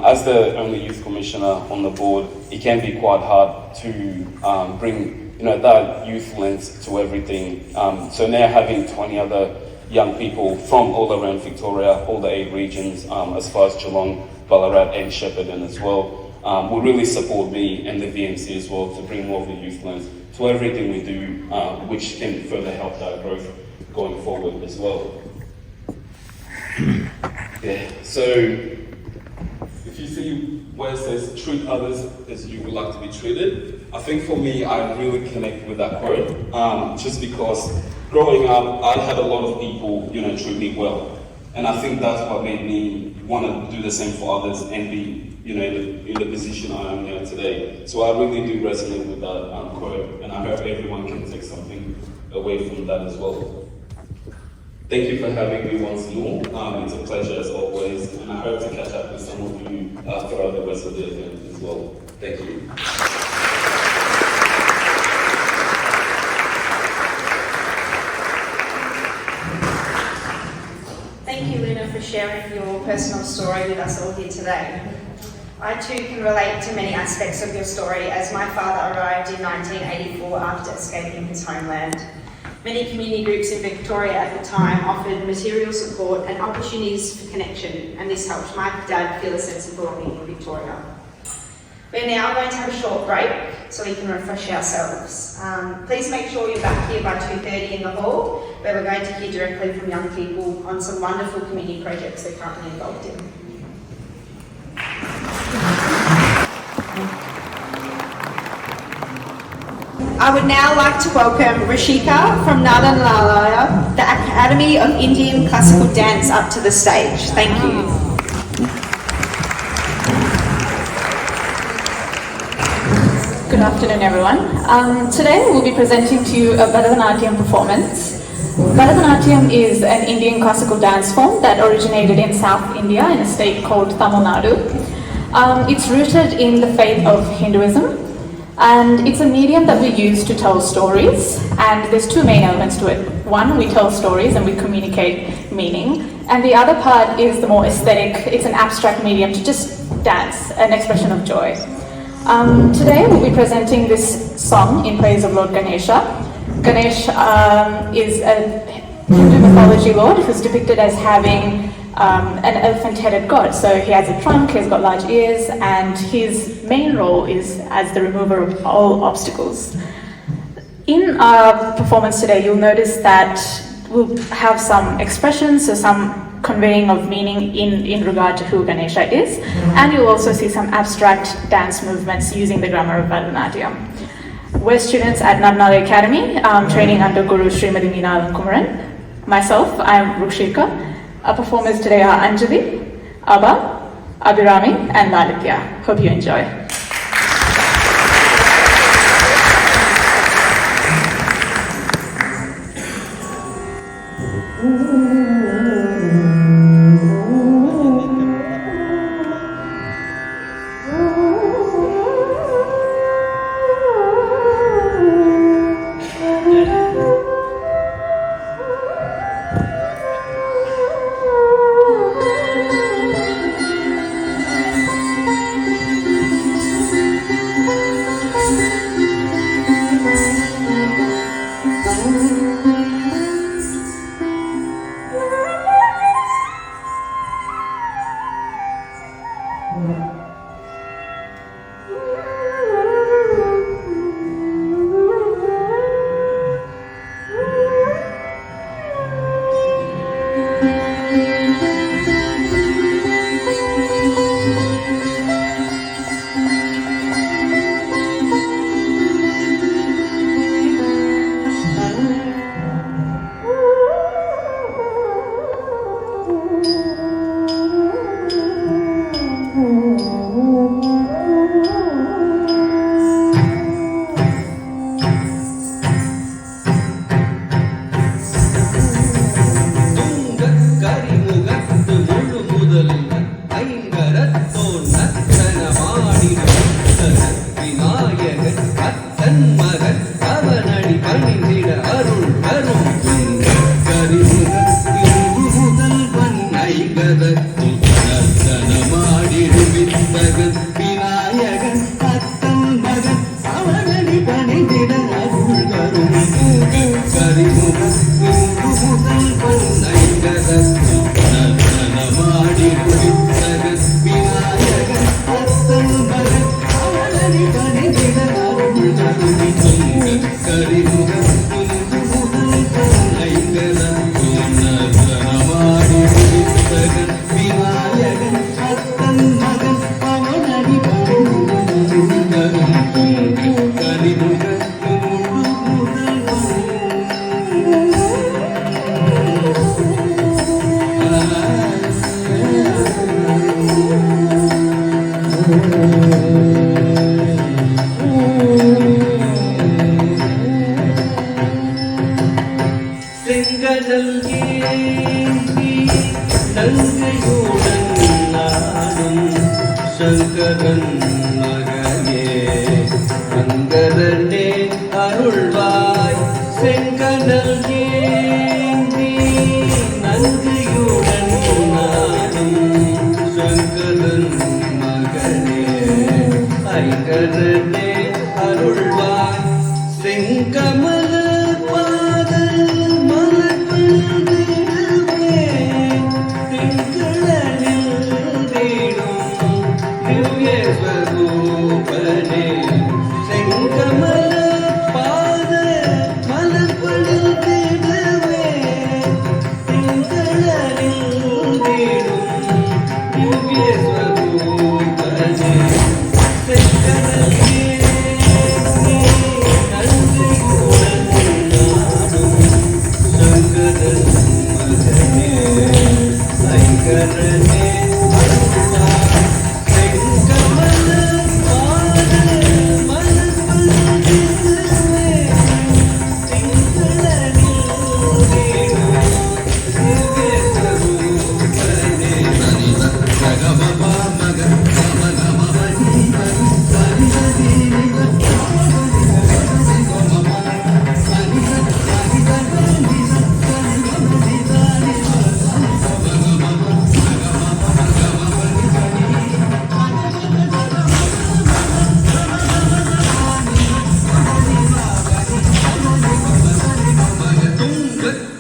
As the only youth commissioner on the board, it can be quite hard to bring that youth lens to everything. So now having 20 other young people from all around Victoria, all the 8 regions, as far as Geelong, Ballarat and Shepparton as well, will really support me and the VMC as well to bring more of a youth lens to everything we do, which can further help our growth going forward as well. Yeah, so if you see where it says treat others as you would like to be treated, I think for me, I really connect with that quote, just because growing up, I had a lot of people, treat me well. And I think that's what made me want to do the same for others and be, in the position I am now today. So I really do resonate with that quote, and I hope everyone can take something away from that as well. Thank you for having me once more. It's a pleasure as always, and I hope to catch up with some of you throughout the rest of the event as well. Thank you. Thank you, Luna, for sharing your personal story with us all here today. I too can relate to many aspects of your story, as my father arrived in 1984 after escaping his homeland. Many community groups in Victoria at the time offered material support and opportunities for connection, and this helped my dad feel a sense of belonging in Victoria. We're now going to have a short break so we can refresh ourselves. Please make sure you're back here by 2:30 in the hall, where we're going to hear directly from young people on some wonderful community projects they're currently involved in. I would now like to welcome Rishika from Nadanlalaya, the Academy of Indian Classical Dance, up to the stage. Thank you. Good afternoon, everyone. Today we'll be presenting to you a Bharatanatyam performance. Bharatanatyam is an Indian classical dance form that originated in South India in a state called Tamil Nadu. It's rooted in the faith of Hinduism. And it's a medium that we use to tell stories, and there's two main elements to it. One, we tell stories and we communicate meaning, and the other part is the more aesthetic. It's an abstract medium to just dance, an expression of joy. Today we'll be presenting this song in praise of Lord Ganesha. Ganesh is a Hindu mythology lord who's depicted as having an elephant-headed god. So he has a trunk, he's got large ears, and his main role is as the remover of all obstacles. In our performance today, you'll notice that we'll have some expressions, so some conveying of meaning in regard to who Ganesha is, and you'll also see some abstract dance movements using the grammar of Bharatanatyam. We're students at Narnala Academy, training under Guru Srimati Meena Kumaran. Myself, I'm Rukshika. Our performers today are Anjali, Abba, Abhirami, and Lalithya. Hope you enjoy.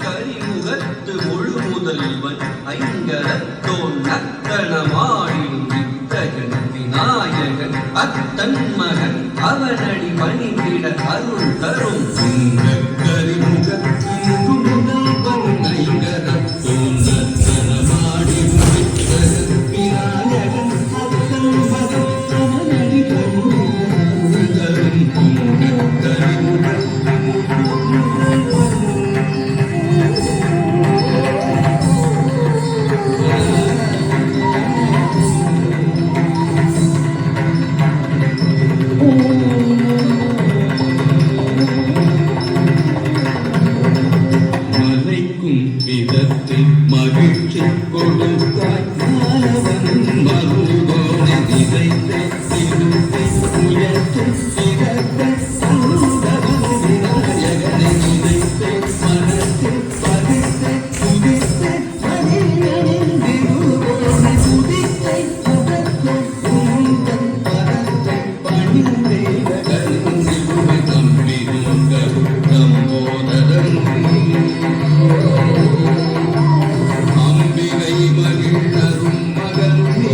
கரிமுகத்து முழு முதல்வன் ஐங்கரத்தோன் நத்தனமாடிடும் வித்தகன் விநாயகன் அத்தன் மகன் அவனடி பணிந்திட அருள் தரும் கரிமுகத்து முழு முதல்வன் ஐங்கரத்தோன் நத்தனமாடிடும் வித்தகன் விநாயகன் அத்தன் மகன் அவனடி பணிந்திட அருள் தரும் மலைக்கும் விதத்தில் மகிழ்ச்சி கொடுத்தாய் மாணவன் மருகோனை விதைத்தை சிறுத்தை உயர்த்து சிறத்தை அருந்தவன் விநாயகனை விதைத்தை மனத்தில் பதித்தை துதித்தை மனிதனின் திருவோனை துதித்தை புகத்தை உங்கள் பதத்தை பணிந்தேட கருந்திருமை தம்பினோங்கள் தம்போதரன் அம்பிகை மகிழரும் மகனுமே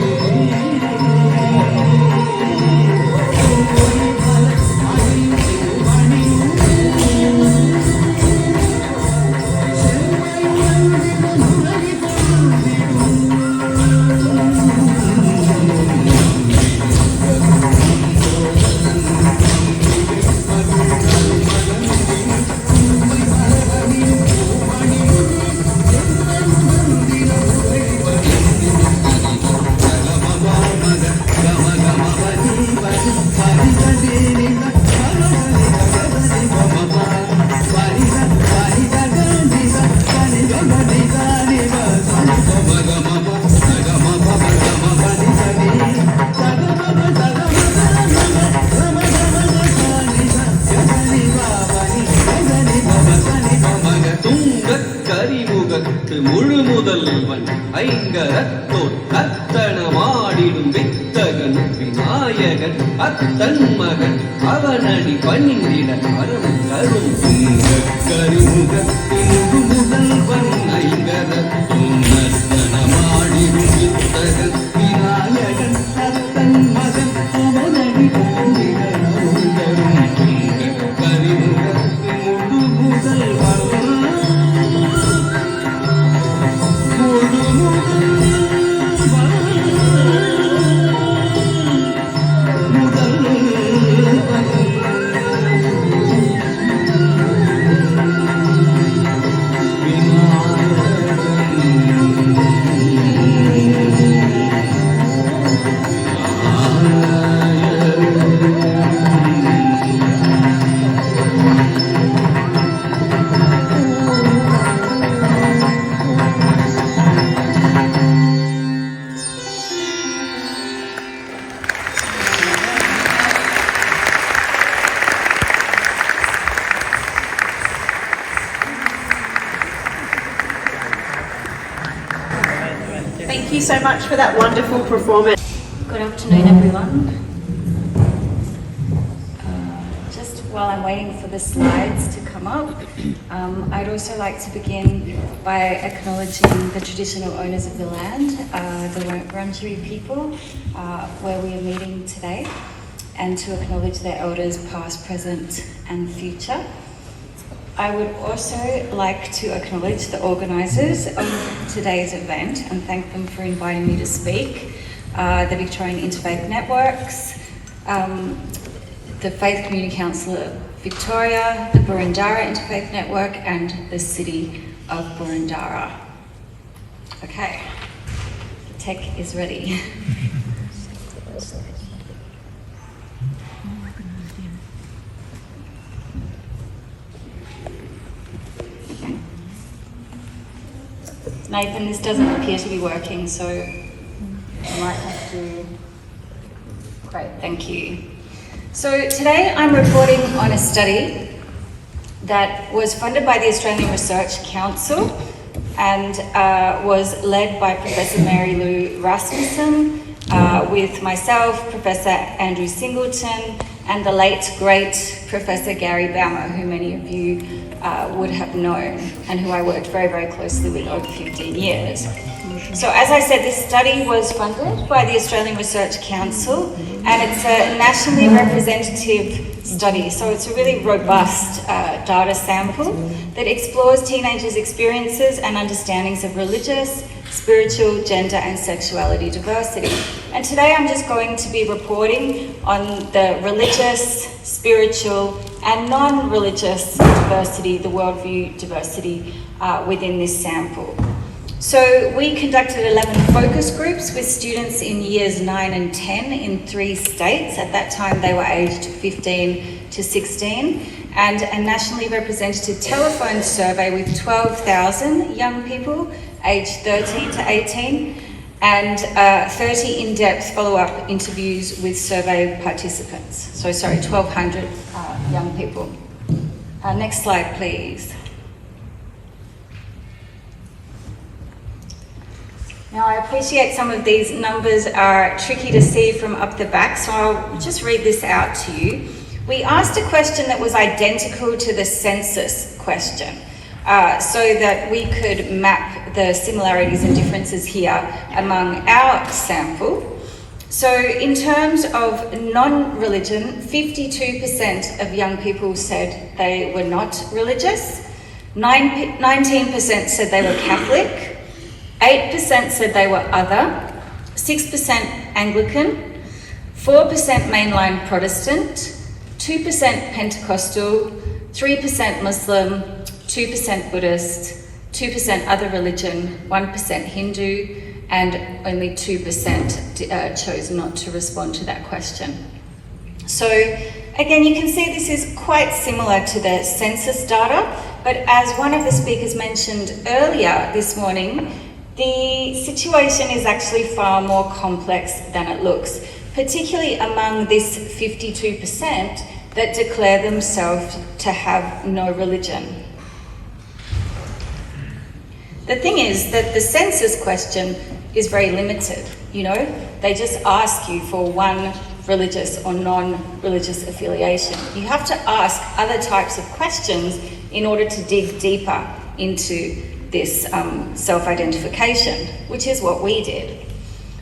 கரிமுகத்து முழு முதல்வன் ஐங்கரத்தோன் நர்த்தனமாடிடும் வித்தகன் விநாயகன் அத்தன் மகன் அவனடி பணிந்திட அறம் தரும் கரிமுகத்து முழு முதல்வன் ஐங்கரத்தோன் நர்த்தனமாடிடும் வித்தகன் விநாயகன் அத்தன் மகன் அவனடி பணிந்திட அறம் தரும் கரிமுகத்து முழு முதல்வன் Thank you so much for that wonderful performance. Good afternoon, everyone. Just while I'm waiting for the slides to come up, I'd also like to begin by acknowledging the traditional owners of the land, the Wurundjeri people, where we are meeting today, and to acknowledge their elders past, present and future. I would also like to acknowledge the organisers of today's event and thank them for inviting me to speak. The Victorian Interfaith Networks, the Faith Community Council of Victoria, the Boroondara Interfaith Network and the City of Boroondara. Okay, the tech is ready. Nathan, this doesn't appear to be working, so I might have to... Great, thank you. So today I'm reporting on a study that was funded by the Australian Research Council and was led by Professor Mary Lou Rasmussen with myself, Professor Andrew Singleton, and the late, great Professor Gary Baumer, who many of you would have known, and who I worked very, very closely with over 15 years. So as I said, this study was funded by the Australian Research Council, and it's a nationally representative study. So it's a really robust data sample that explores teenagers' experiences and understandings of religious, spiritual, gender and sexuality diversity. And today I'm just going to be reporting on the religious, spiritual and non-religious diversity, the worldview diversity within this sample. So we conducted 11 focus groups with students in years 9 and 10 in 3 states. At that time they were aged 15 to 16, and a nationally representative telephone survey with 12,000 young people aged 13 to 18, and 30 in-depth follow-up interviews with survey participants. So sorry, 1,200 young people. Next slide, please. Now, I appreciate some of these numbers are tricky to see from up the back, so I'll just read this out to you. We asked a question that was identical to the census question, so that we could map the similarities and differences here among our sample. So in terms of non-religion, 52% of young people said they were not religious, 19% said they were Catholic, 8% said they were other, 6% Anglican, 4% mainline Protestant, 2% Pentecostal, 3% Muslim, 2% Buddhist, 2% other religion, 1% Hindu, and only 2% chose not to respond to that question. So again, you can see this is quite similar to the census data, but as one of the speakers mentioned earlier this morning, the situation is actually far more complex than it looks, particularly among this 52% that declare themselves to have no religion. The thing is that the census question is very limited, you know? They just ask you for one religious or non-religious affiliation. You have to ask other types of questions in order to dig deeper into this self-identification, which is what we did.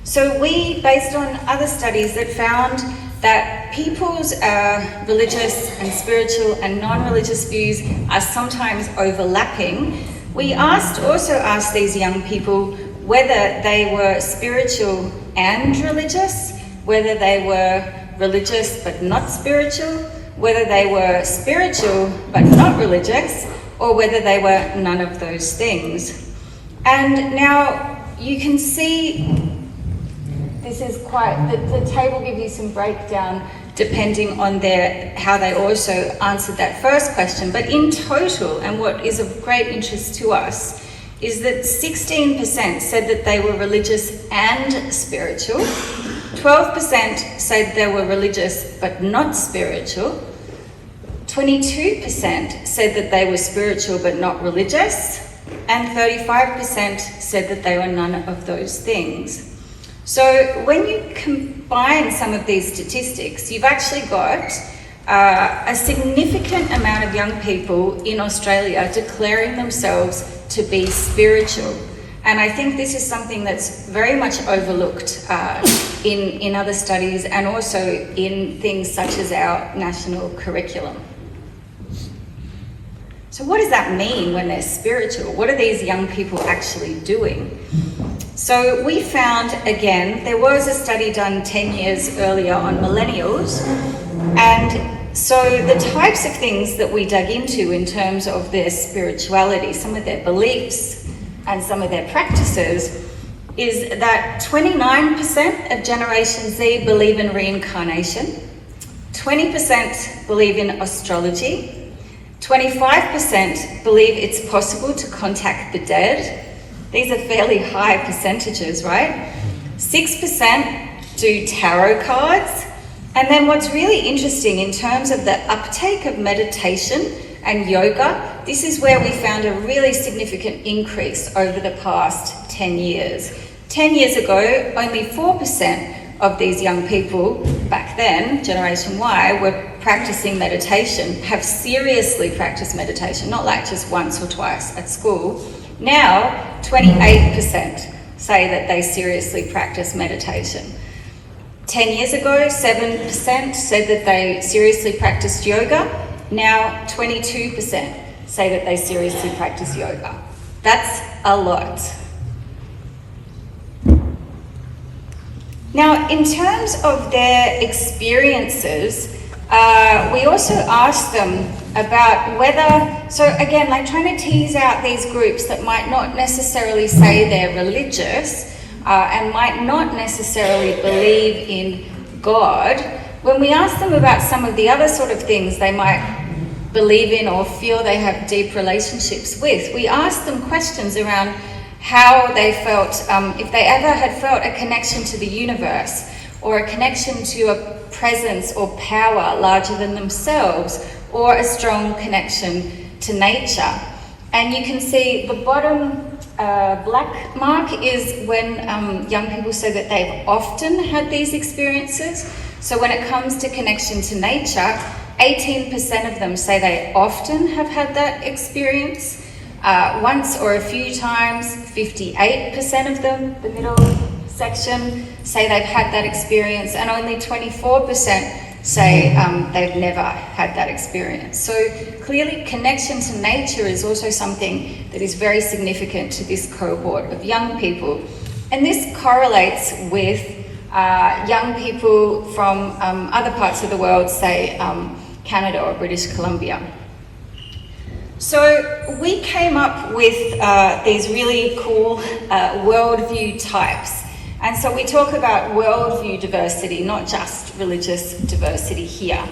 So we, based on other studies that found that people's religious and spiritual and non-religious views are sometimes overlapping, we also asked these young people whether they were spiritual and religious, whether they were religious but not spiritual, whether they were spiritual but not religious, or whether they were none of those things. And now you can see this is quite, the table gives you some breakdown depending on how they also answered that first question. But in total, and what is of great interest to us, is that 16% said that they were religious and spiritual, 12% said they were religious but not spiritual, 22% said that they were spiritual but not religious, and 35% said that they were none of those things. So when you combine some of these statistics, you've actually got a significant amount of young people in Australia declaring themselves to be spiritual. And I think this is something that's very much overlooked in other studies, and also in things such as our national curriculum. So what does that mean when they're spiritual? What are these young people actually doing? So we found, again, there was a study done 10 years earlier on millennials, and so the types of things that we dug into in terms of their spirituality, some of their beliefs and some of their practices, is that 29% of Generation Z believe in reincarnation, 20% believe in astrology, 25% believe it's possible to contact the dead. These are fairly high percentages, right? 6% do tarot cards. And then what's really interesting in terms of the uptake of meditation and yoga, this is where we found a really significant increase over the past 10 years. 10 years ago, only 4% of these young people back then, Generation Y, were practicing meditation, have seriously practiced meditation, not like just once or twice at school. Now, 28% say that they seriously practice meditation. 10 years ago, 7% said that they seriously practiced yoga. Now, 22% say that they seriously practice yoga. That's a lot. Now, in terms of their experiences, we also asked them about whether, so again, like trying to tease out these groups that might not necessarily say they're religious and might not necessarily believe in God. When we asked them about some of the other sort of things they might believe in or feel they have deep relationships with, we asked them questions around how they felt, if they ever had felt a connection to the universe or a connection to a presence or power larger than themselves, or a strong connection to nature. And you can see the bottom black mark is when young people say that they've often had these experiences. So when it comes to connection to nature, 18% of them say they often have had that experience. Once or a few times, 58% of them, the middle section, say they've had that experience, and only 24% say they've never had that experience. So clearly connection to nature is also something that is very significant to this cohort of young people. And this correlates with young people from other parts of the world, say Canada or British Columbia. So we came up with these really cool worldview types. And so we talk about worldview diversity, not just religious diversity here.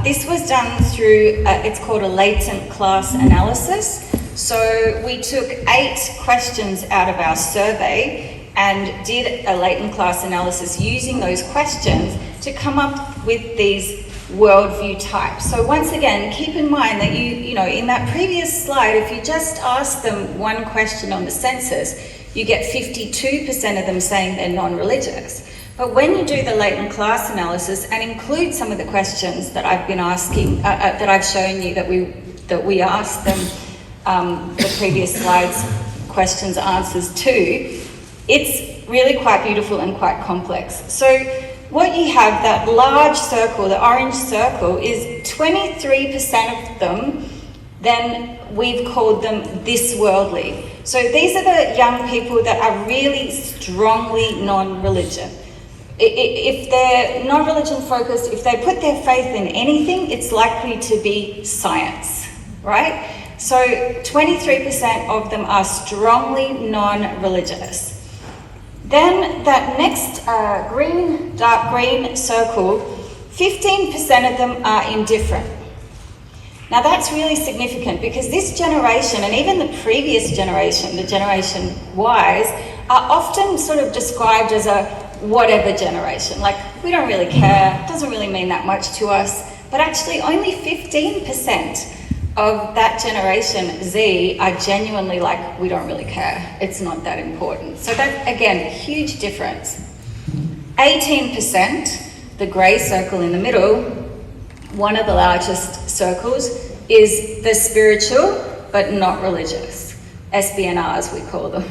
This was done through, it's called a latent class analysis. So we took 8 questions out of our survey and did a latent class analysis using those questions to come up with these worldview types. So once again, keep in mind that you know, in that previous slide, if you just ask them one question on the census, you get 52% of them saying they're non-religious. But when you do the latent class analysis and include some of the questions that I've been asking, that I've shown you that we asked them, the previous slides, questions, answers to, it's really quite beautiful and quite complex. So what you have, that large circle, the orange circle, is 23% of them, then we've called them this worldly. So these are the young people that are really strongly non-religion. If they're non-religion focused, if they put their faith in anything, it's likely to be science, right? So 23% of them are strongly non-religious. Then that next green, dark green circle, 15% of them are indifferent. Now that's really significant because this generation, and even the previous generation, the Generation Ys, are often sort of described as a whatever generation. Like, we don't really care, it doesn't really mean that much to us. But actually only 15% of that Generation Z are genuinely like, we don't really care, it's not that important. So that, again, a huge difference. 18%, the grey circle in the middle, one of the largest circles, is the spiritual but not religious, SBNRs we call them.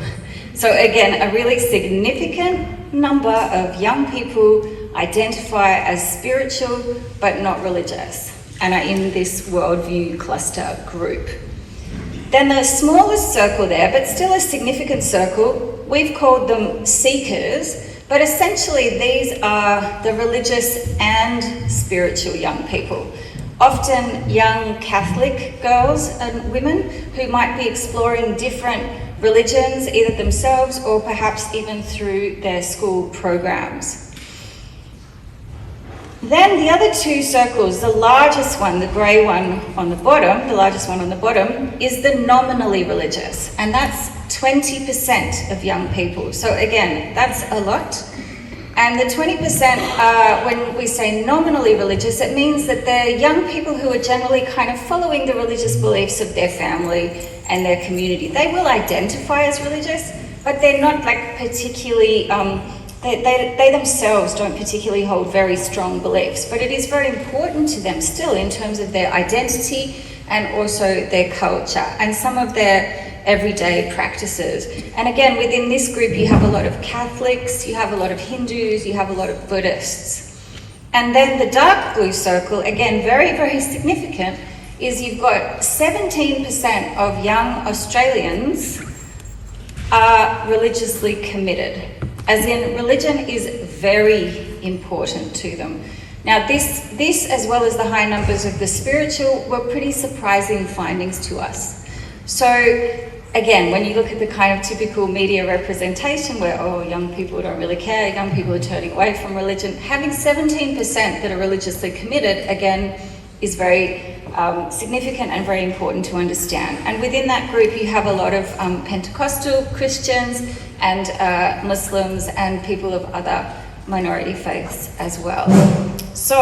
So again, a really significant number of young people identify as spiritual but not religious and are in this worldview cluster group. Then the smallest circle there, but still a significant circle, we've called them seekers, but essentially these are the religious and spiritual young people. Often young Catholic girls and women who might be exploring different religions, either themselves or perhaps even through their school programs. Then the other 2 circles, the largest one, the grey one on the bottom, the largest one on the bottom, is the nominally religious, and that's 20% of young people. So again, that's a lot. And the 20%, when we say nominally religious, it means that they're young people who are generally kind of following the religious beliefs of their family and their community. They will identify as religious, but they're not like particularly, they themselves don't particularly hold very strong beliefs, but it is very important to them still in terms of their identity and also their culture and some of their everyday practices. And again, within this group, you have a lot of Catholics, you have a lot of Hindus, you have a lot of Buddhists. And then the dark blue circle, again, very, very significant, is you've got 17% of young Australians are religiously committed, as in religion is very important to them. Now this as well as the high numbers of the spiritual were pretty surprising findings to us. So again, when you look at the kind of typical media representation where, oh, young people don't really care, young people are turning away from religion, having 17% that are religiously committed, again, is very significant and very important to understand. And within that group, you have a lot of Pentecostal Christians and Muslims and people of other minority faiths as well. So,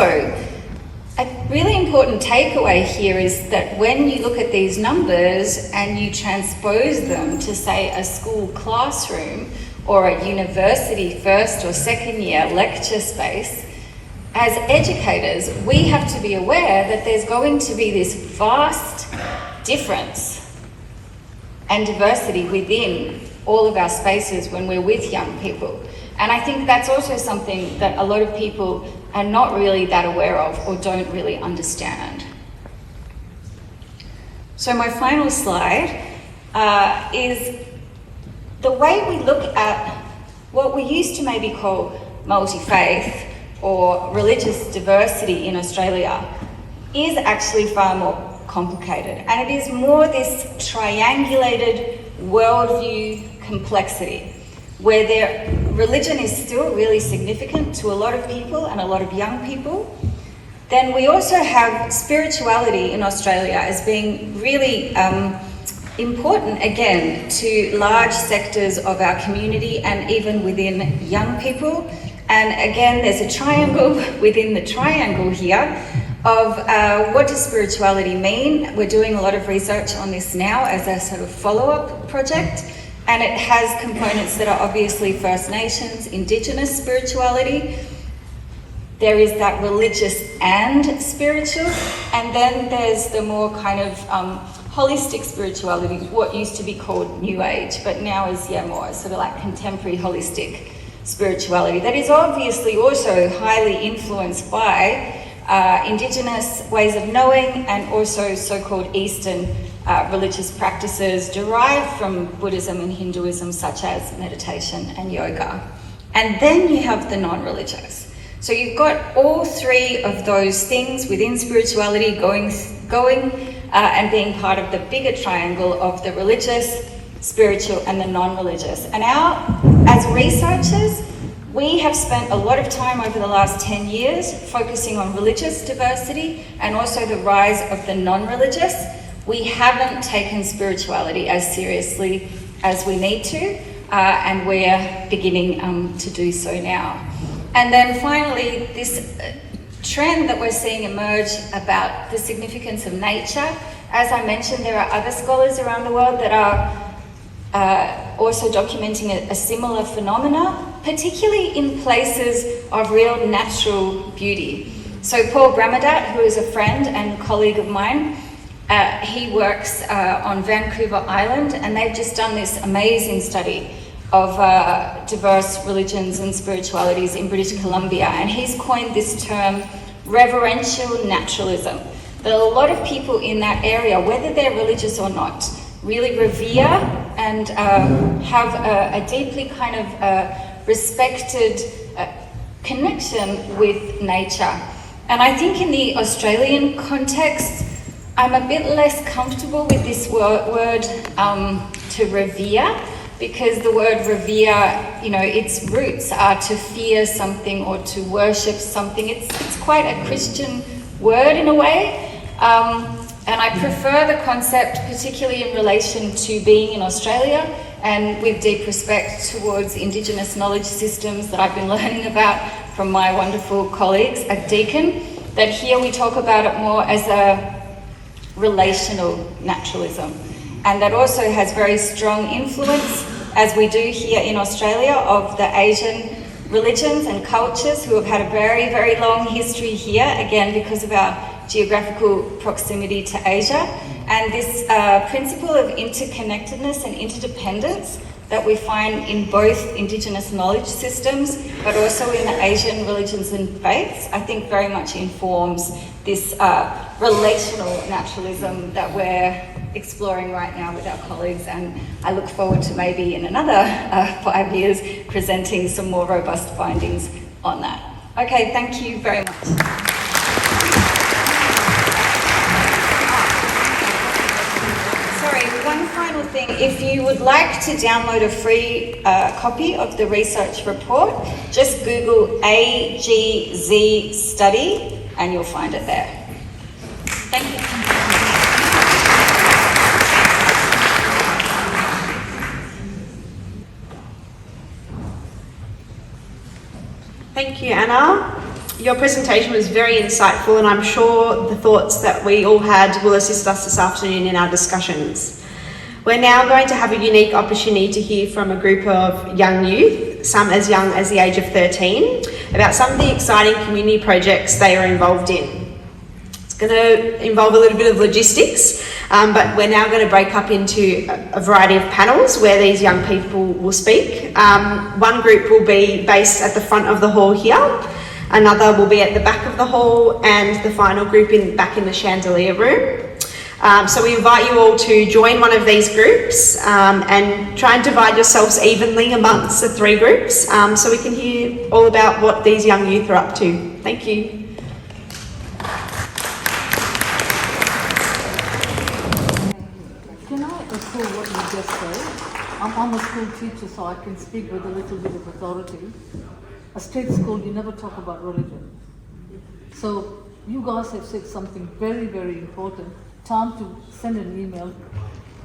a really important takeaway here is that when you look at these numbers and you transpose them to, say, a school classroom or a university first or second year lecture space, as educators, we have to be aware that there's going to be this vast difference and diversity within all of our spaces when we're with young people. And I think that's also something that a lot of people are not really that aware of or don't really understand. So my final slide is the way we look at what we used to maybe call multi-faith or religious diversity in Australia is actually far more complicated. And it is more this triangulated worldview complexity where religion is still really significant to a lot of people and a lot of young people. Then we also have spirituality in Australia as being really important, again, to large sectors of our community and even within young people. And again, there's a triangle within the triangle here of what does spirituality mean? We're doing a lot of research on this now as a sort of follow-up project. And it has components that are obviously First Nations, Indigenous spirituality. There is that religious and spiritual. And then there's the more kind of holistic spirituality, what used to be called New Age, but now is more sort of like contemporary holistic spirituality. That is obviously also highly influenced by Indigenous ways of knowing and also so-called Eastern religious practices derived from Buddhism and Hinduism, such as meditation and yoga. And then you have the non-religious. So you've got all three of those things within spirituality going and being part of the bigger triangle of the religious, spiritual, and the non-religious. And as researchers, we have spent a lot of time over the last 10 years focusing on religious diversity and also the rise of the non-religious. We haven't taken spirituality as seriously as we need to, and we're beginning to do so now. And then finally, this trend that we're seeing emerge about the significance of nature. As I mentioned, there are other scholars around the world that are also documenting a similar phenomena, particularly in places of real natural beauty. So Paul Bramadat, who is a friend and colleague of mine, he works on Vancouver Island, and they've just done this amazing study of diverse religions and spiritualities in British Columbia, and he's coined this term reverential naturalism. That a lot of people in that area, whether they're religious or not, really revere and have a deeply kind of respected connection with nature. And I think in the Australian context, I'm a bit less comfortable with this word to revere, because the word revere, its roots are to fear something or to worship something. It's quite a Christian word in a way. And I prefer the concept, particularly in relation to being in Australia and with deep respect towards Indigenous knowledge systems that I've been learning about from my wonderful colleagues at Deakin, that here we talk about it more as a relational naturalism. And that also has very strong influence, as we do here in Australia, of the Asian religions and cultures who have had a very, very long history here, again because of our geographical proximity to Asia. And this principle of interconnectedness and interdependence that we find in both Indigenous knowledge systems, but also in the Asian religions and faiths, I think very much informs this relational naturalism that we're exploring right now with our colleagues, and I look forward to maybe in another 5 years presenting some more robust findings on that. Okay, thank you very much. Sorry, one final thing. If you would like to download a free copy of the research report, just Google AGZ study and you'll find it there. Thank you. Thank you, Anna. Your presentation was very insightful, and I'm sure the thoughts that we all had will assist us this afternoon in our discussions. We're now going to have a unique opportunity to hear from a group of young youth, some as young as the age of 13, about some of the exciting community projects they are involved in. It's going to involve a little bit of logistics, but we're now going to break up into a variety of panels where these young people will speak. One group will be based at the front of the hall here, another will be at the back of the hall, and the final group back in the chandelier room. So we invite you all to join one of these groups and try and divide yourselves evenly amongst the three groups so we can hear all about what these young youth are up to. Thank you. Can I echo what you just said? I'm a school teacher, so I can speak with a little bit of authority. A state school, you never talk about religion. So you guys have said something very, very important. Time to send an email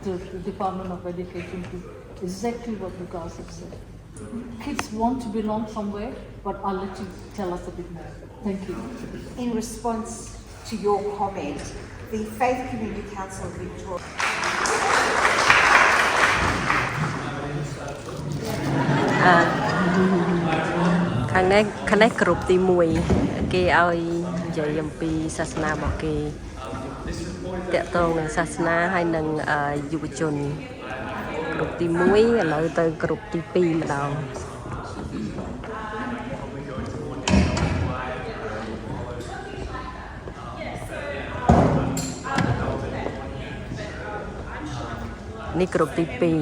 to the Department of Education to exactly what you guys have said. Kids want to belong somewhere, but I'll let you tell us a bit more. Thank you. In response to your comment, the Faith Community Council of Victoria Connect group ទី1គេឲ្យនិយាយអំពីសាសនារបស់គេតាក់ទងនឹងសាសនាហើយនឹងយុវជនក្រុមទី1ឥឡូវទៅក្រុមទី2ម្ដងនេះក្រុមទី2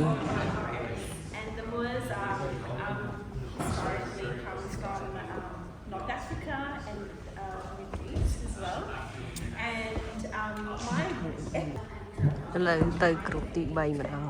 ឥឡូវទៅក្រុមទី3ម្ដង